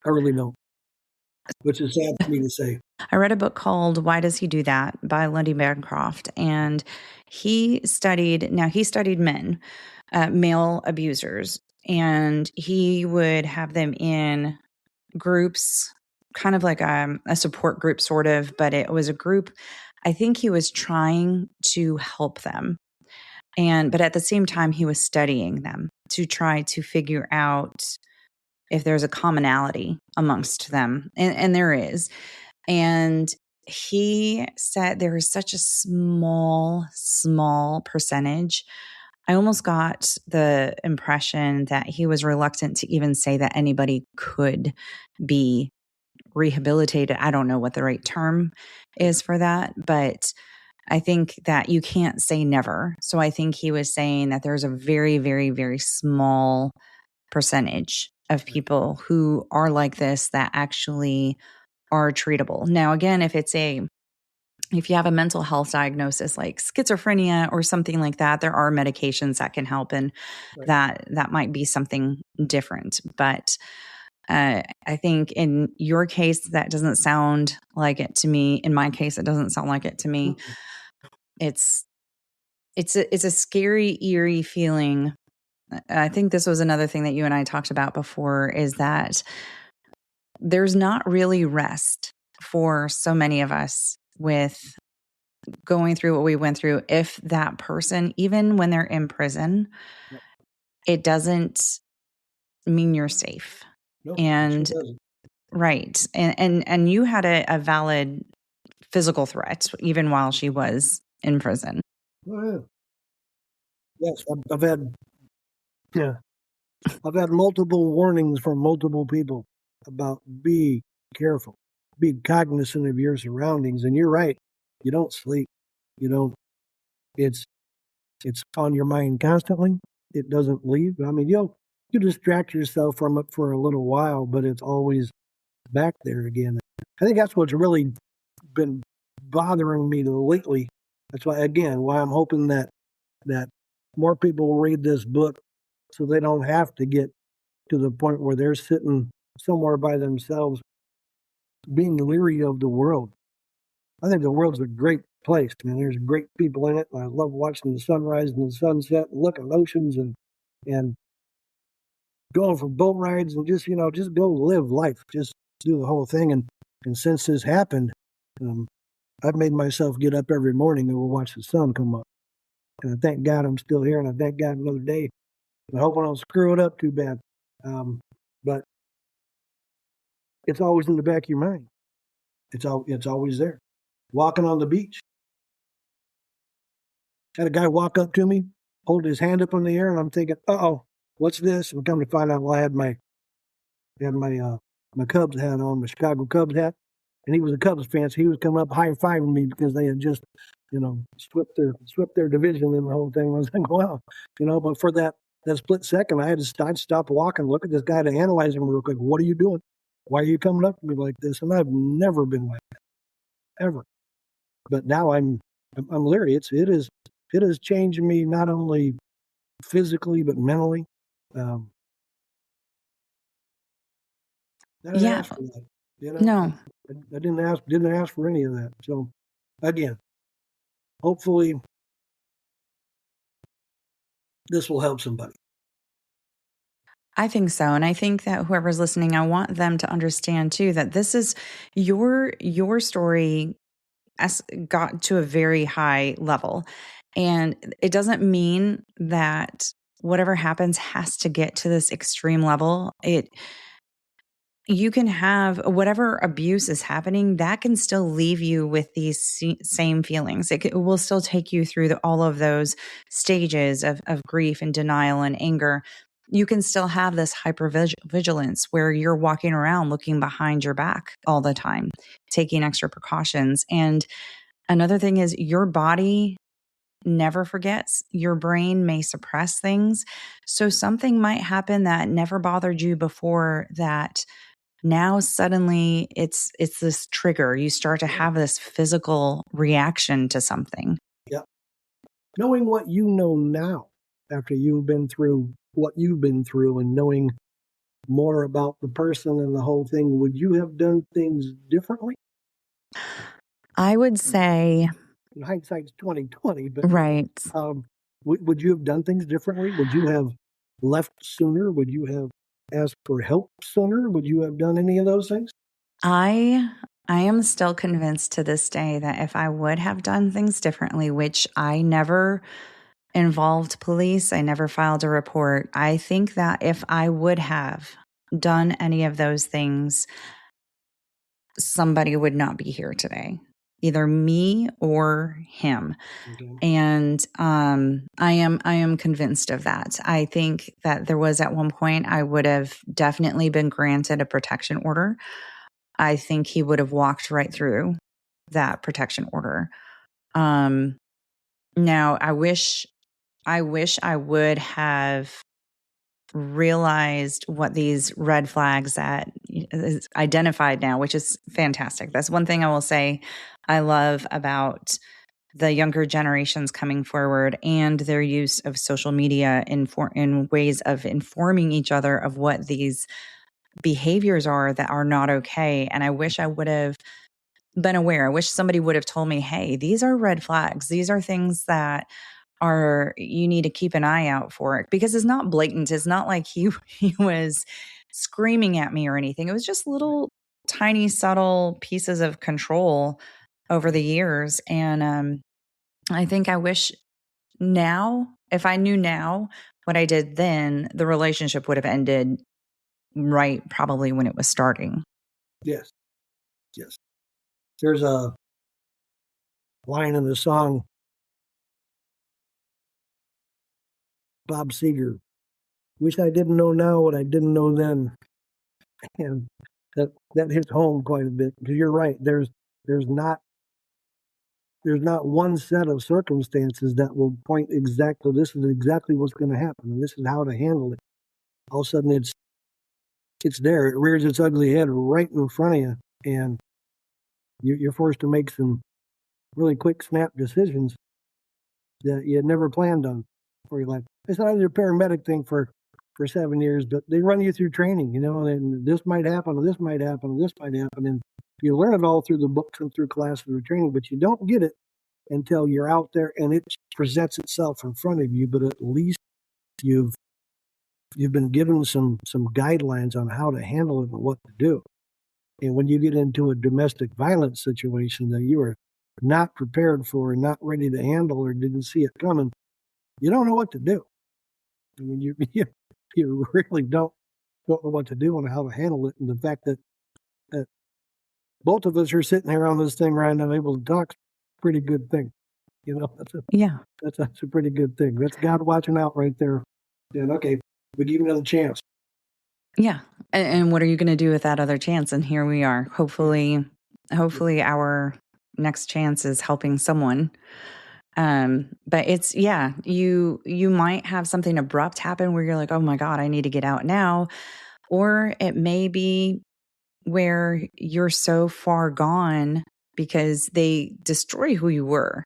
Speaker 2: I really don't, which is sad for me to say.
Speaker 1: I read a book called Why Does He Do That by Lundy Bancroft, and he studied men, male abusers, and he would have them in groups, kind of like a support group sort of, but it was a group. I think he was trying to help them. But at the same time, he was studying them to try to figure out if there's a commonality amongst them. And there is. And he said there is such a small percentage. I almost got the impression that he was reluctant to even say that anybody could be rehabilitated. I don't know what the right term is for that, but I think that you can't say never. So I think he was saying that there's a very, very, very small percentage of people who are like this that actually are treatable. Now, again, if you have a mental health diagnosis like schizophrenia or something like that, there are medications that can help, and that might be something different. But I think in your case, that doesn't sound like it to me. In my case, it doesn't sound like it to me. It's a scary, eerie feeling. I think this was another thing that you and I talked about before, is that there's not really rest for so many of us with going through what we went through. If that person, even when they're in prison, it doesn't mean you're safe.
Speaker 2: No, it sure
Speaker 1: And
Speaker 2: doesn't.
Speaker 1: right. And you had a valid physical threat even while she was in prison.
Speaker 2: Oh, yeah. Yes, I've had, yeah, I've had multiple warnings from multiple people about be careful, be cognizant of your surroundings. And you're right. You don't sleep. You don't, it's, it's on your mind constantly. It doesn't leave. I mean, you distract yourself from it for a little while, but it's always back there again. I think that's what's really been bothering me lately. That's why, again, why I'm hoping that more people will read this book so they don't have to get to the point where they're sitting somewhere by themselves being leery of the world. I think the world's a great place. I mean, there's great people in it. I love watching the sunrise and the sunset and looking at oceans and going for boat rides and just go live life. Just do the whole thing. And since this happened, um, I've made myself get up every morning and we'll watch the sun come up. And I thank God I'm still here, and I thank God another day. I hope I don't screw it up too bad. But it's always in the back of your mind. It's always there. Walking on the beach, had a guy walk up to me, hold his hand up in the air, and I'm thinking, "Uh-oh, what's this?" And come to find out, well, I had my Cubs hat on, my Chicago Cubs hat, and he was a Cubs fan, so he was coming up high fiving me because they had just, swept their division and the whole thing. I was like, wow, But for that split second, I'd stop walking, look at this guy to analyze him real quick. What are you doing? Why are you coming up to me like this? And I've never been like that, ever. But now I'm leery. It has changed me not only physically but mentally. Um, I didn't
Speaker 1: Yeah.
Speaker 2: ask for that.
Speaker 1: No.
Speaker 2: I didn't ask for any of that. So again, hopefully this will help somebody.
Speaker 1: I think so. And I think that whoever's listening, I want them to understand too that this is your story got to a very high level. And it doesn't mean that whatever happens has to get to this extreme level. You can have whatever abuse is happening, that can still leave you with these same feelings. It will still take you through all of those stages of grief and denial and anger. You can still have this hypervigilance where you're walking around looking behind your back all the time, taking extra precautions. And another thing is your body never forgets. Your brain may suppress things. So something might happen that never bothered you before that now suddenly it's this trigger. You start to have this physical reaction to something.
Speaker 2: Yeah. Knowing what you know now, after you've been through what you've been through and knowing more about the person and the whole thing, would you have done things differently?
Speaker 1: I would say,
Speaker 2: In hindsight's 2020, but
Speaker 1: right.
Speaker 2: would you have done things differently? Would you have left sooner? Would you have asked for help sooner? Would you have done any of those things?
Speaker 1: I am still convinced to this day that if I would have done things differently, which I never involved police, I never filed a report. I think that if I would have done any of those things, somebody would not be here today, either me or him.
Speaker 2: Okay.
Speaker 1: And I am convinced of that. I think that there was at one point I would have definitely been granted a protection order. I think he would have walked right through that protection order. Um, Now I would have realized what these red flags that is identified now, which is fantastic. That's one thing I will say I love about the younger generations coming forward and their use of social media in ways of informing each other of what these behaviors are that are not okay. And I wish I would have been aware. I wish somebody would have told me, hey, these are red flags. These are things that are you need to keep an eye out for, because it's not blatant. It's not like he was screaming at me or anything. It was just little tiny subtle pieces of control over the years. And I think I wish now, if I knew now what I did then, the relationship would have ended right probably when it was starting.
Speaker 2: Yes. Yes. There's a line in the song, Bob Seger, wish I didn't know now what I didn't know then. And that hits home quite a bit, because you're right. There's not one set of circumstances that will point exactly, this is exactly what's going to happen, and this is how to handle it. All of a sudden, it's there. It rears its ugly head right in front of you, and you're forced to make some really quick, snap decisions that you had never planned on for your life. It's not a paramedic thing for 7 years, but they run you through training, and this might happen, or this might happen, or this might happen, and you learn it all through the books and through classes or training, but you don't get it until you're out there and it presents itself in front of you. But at least you've been given some guidelines on how to handle it and what to do. And when you get into a domestic violence situation that you are not prepared for and not ready to handle, or didn't see it coming, you don't know what to do. I mean, you really don't know what to do and how to handle it. And the fact that both of us are sitting here on this thing right now, able to talk, pretty good thing. That's a pretty good thing. That's God watching out right there. And okay, we give you another chance.
Speaker 1: Yeah. And what are you going to do with that other chance? And here we are. Hopefully our next chance is helping someone. But it's, you might have something abrupt happen where you're like, oh my God, I need to get out now. Or it may be where you're so far gone because they destroy who you were.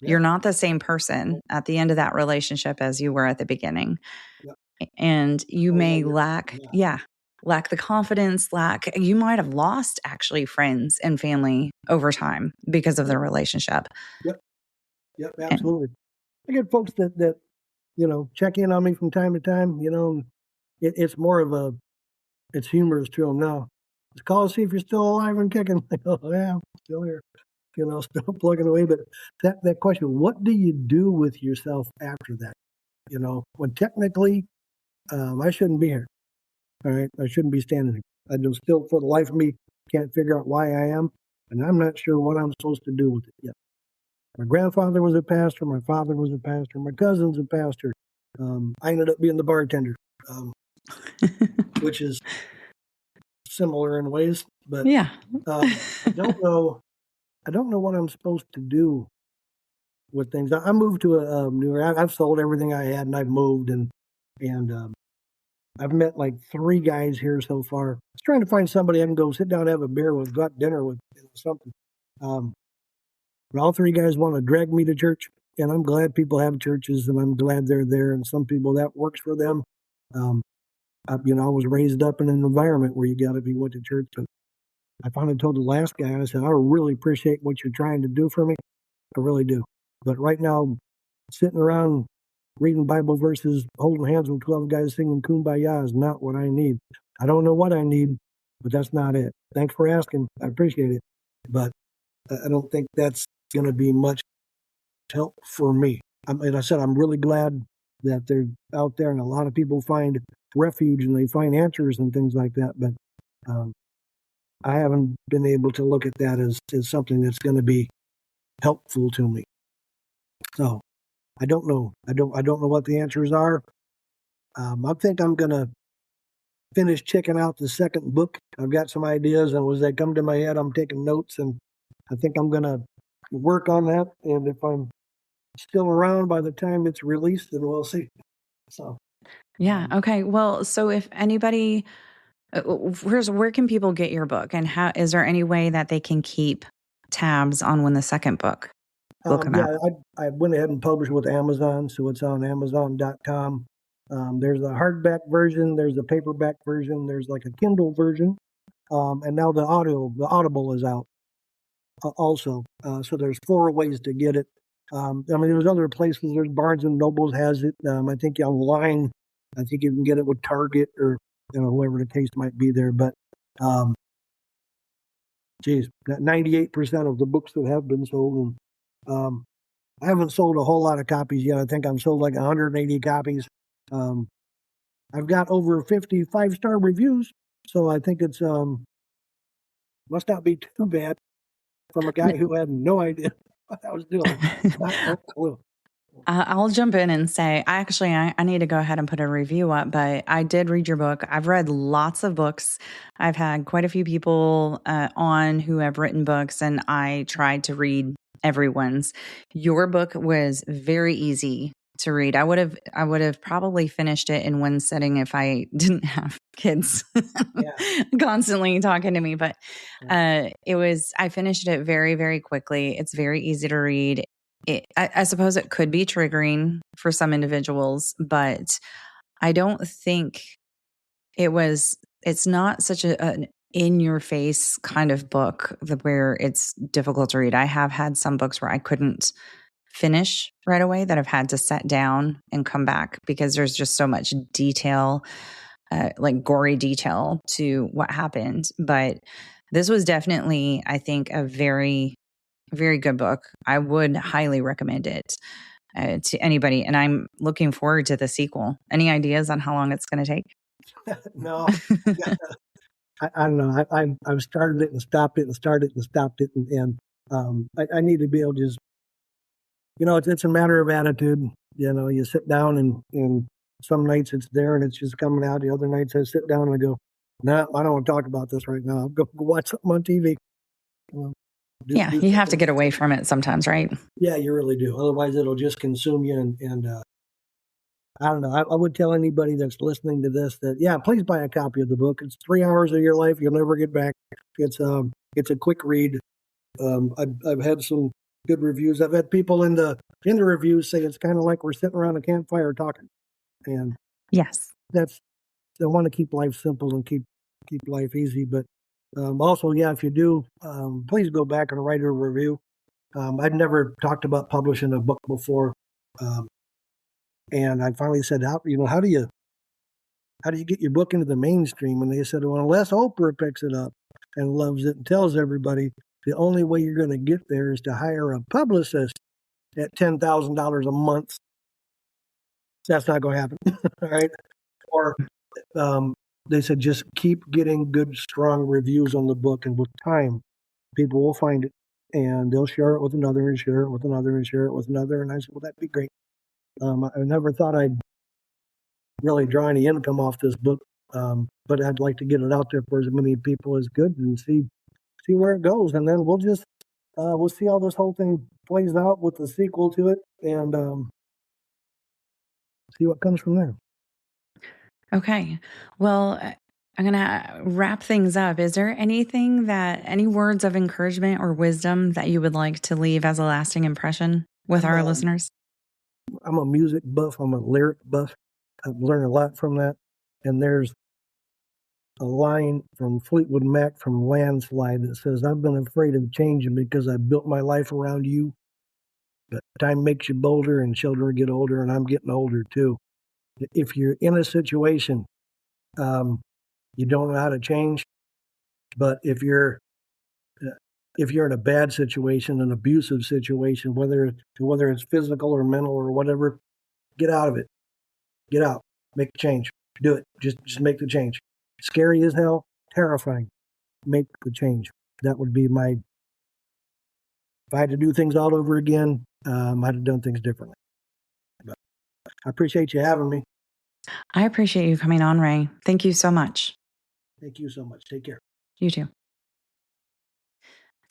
Speaker 1: Yeah. You're not the same person at the end of that relationship as you were at the beginning. Yeah. And you may lack the confidence, you might have lost actually friends and family over time because of the relationship.
Speaker 2: Yep, absolutely. I get folks that check in on me from time to time. It's more of it's humorous to them now. Let's call to see if you're still alive and kicking. Yeah, I'm still here. Still plugging away. But that question, what do you do with yourself after that? When technically, I shouldn't be here. All right, I shouldn't be standing here. I just still, for the life of me, can't figure out why I am, and I'm not sure what I'm supposed to do with it yet. My grandfather was a pastor. My father was a pastor. My cousin's a pastor. I ended up being the bartender, which is similar in ways. But I don't know. I don't know what I'm supposed to do with things. I moved to a new area. I've sold everything I had, and I've moved, and I've met like 3 guys here so far. I was trying to find somebody I can go sit down and have a beer with, go out to dinner with, something. But all 3 guys want to drag me to church, and I'm glad people have churches, and I'm glad they're there, and some people that works for them. I was raised up in an environment where you got to be went to church. But I finally told the last guy, I said, I really appreciate what you're trying to do for me. I really do. But right now, sitting around reading Bible verses, holding hands with 12 guys singing Kumbaya is not what I need. I don't know what I need, but that's not it. Thanks for asking. I appreciate it. But I don't think that's going to be much help for me. And I said, I'm really glad that they're out there, and a lot of people find refuge and they find answers and things like that. But I haven't been able to look at that as something that's going to be helpful to me. So I don't know. I don't know what the answers are. I think I'm going to finish checking out the second book. I've got some ideas, and as they come to my head, I'm taking notes, and I think I'm going to work on that. And if I'm still around by the time it's released, then we'll see. So,
Speaker 1: yeah. Okay. Well, so if anybody, where can people get your book, and how is there any way that they can keep tabs on when the second book will come out?
Speaker 2: I went ahead and published with Amazon, so it's on Amazon.com. There's a hardback version, there's a paperback version, there's like a Kindle version, and now the Audible is out also. So there's 4 ways to get it. There's other places. There's Barnes and Nobles has it. I think online, I think you can get it with Target or whoever the case might be there. But 98% of the books that have been sold, and I haven't sold a whole lot of copies yet. I think I've sold like 180 copies. I've got over 50 5-star reviews, so I think it's must not be too bad from a guy who had no idea what I was doing. Not no clue.
Speaker 1: I'll jump in and say, I need to go ahead and put a review up, but I did read your book. I've read lots of books. I've had quite a few people on who have written books, and I tried to read everyone's. Your book was very easy to read. I would have probably finished it in one sitting if I didn't have kids constantly talking to me. But I finished it very, very quickly. It's very easy to read. I suppose it could be triggering for some individuals, but I don't think it's not such an in your face kind of book where it's difficult to read. I have had some books where I couldn't finish right away, that I've had to set down and come back because there's just so much detail, like gory detail to what happened. But this was definitely, I think, a very, very good book. I would highly recommend it to anybody. And I'm looking forward to the sequel. Any ideas on how long it's going to take?
Speaker 2: No. I don't know. I've started it and stopped it and started and stopped it. And I need to be able to just, it's a matter of attitude. You sit down and some nights it's there and it's just coming out. The other nights I sit down and I go, no, I don't want to talk about this right now. I'll go watch something on TV.
Speaker 1: You have to get away from it sometimes, right?
Speaker 2: Yeah, you really do. Otherwise, it'll just consume you. And I don't know. I would tell anybody that's listening to this that, please buy a copy of the book. It's 3 hours of your life you'll never get back. It's a quick read. I've had some good reviews. I've had people in the reviews say it's kind of like we're sitting around a campfire talking. And
Speaker 1: yes,
Speaker 2: I want to keep life simple and keep life easy. But also, if you do, please go back and write a review. I've never talked about publishing a book before. And I finally said, how do you get your book into the mainstream? And they said, well, unless Oprah picks it up and loves it and tells everybody, the only way you're going to get there is to hire a publicist at $10,000 a month. That's not going to happen. All right. Or they said, just keep getting good, strong reviews on the book. And with time, people will find it and they'll share it with another and share it with another and share it with another. And I said, well, that'd be great. I never thought I'd really draw any income off this book, but I'd like to get it out there for as many people as good and see where it goes. And then we'll just we'll see how this whole thing plays out with the sequel to it and see what comes from there.
Speaker 1: Okay. Well, I'm going to wrap things up. Is there any words of encouragement or wisdom that you would like to leave as a lasting impression with our listeners?
Speaker 2: I'm a music buff. I'm a lyric buff. I've learned a lot from that. And there's a line from Fleetwood Mac from Landslide that says, I've been afraid of changing because I built my life around you. But time makes you bolder and children get older and I'm getting older too. If you're in a situation, you don't know how to change. But if you're in a bad situation, an abusive situation, whether it's physical or mental or whatever, get out of it. Get out. Make the change. Do it. Just make the change. Scary as hell. Terrifying. Make the change. That would be if I had to do things all over again, I'd have done things differently. But I appreciate you having me.
Speaker 1: I appreciate you coming on, Ray. Thank you so much.
Speaker 2: Thank you so much. Take care.
Speaker 1: You too.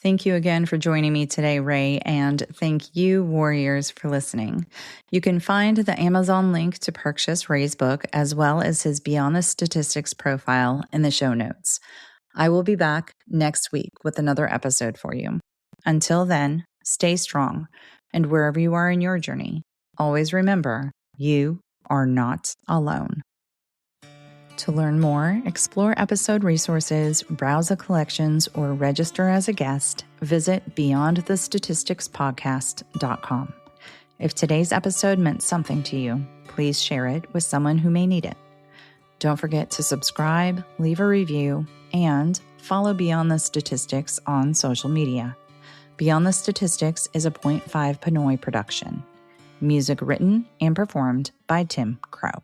Speaker 1: Thank you again for joining me today, Ray, and thank you, warriors, for listening. You can find the Amazon link to purchase Ray's book, as well as his Beyond the Statistics profile in the show notes. I will be back next week with another episode for you. Until then, stay strong, and wherever you are in your journey, always remember, you are not alone. To learn more, explore episode resources, browse the collections, or register as a guest, visit beyondthestatisticspodcast.com. If today's episode meant something to you, please share it with someone who may need it. Don't forget to subscribe, leave a review, and follow Beyond the Statistics on social media. Beyond the Statistics is a .5 Pinoy production. Music written and performed by Tim Crow.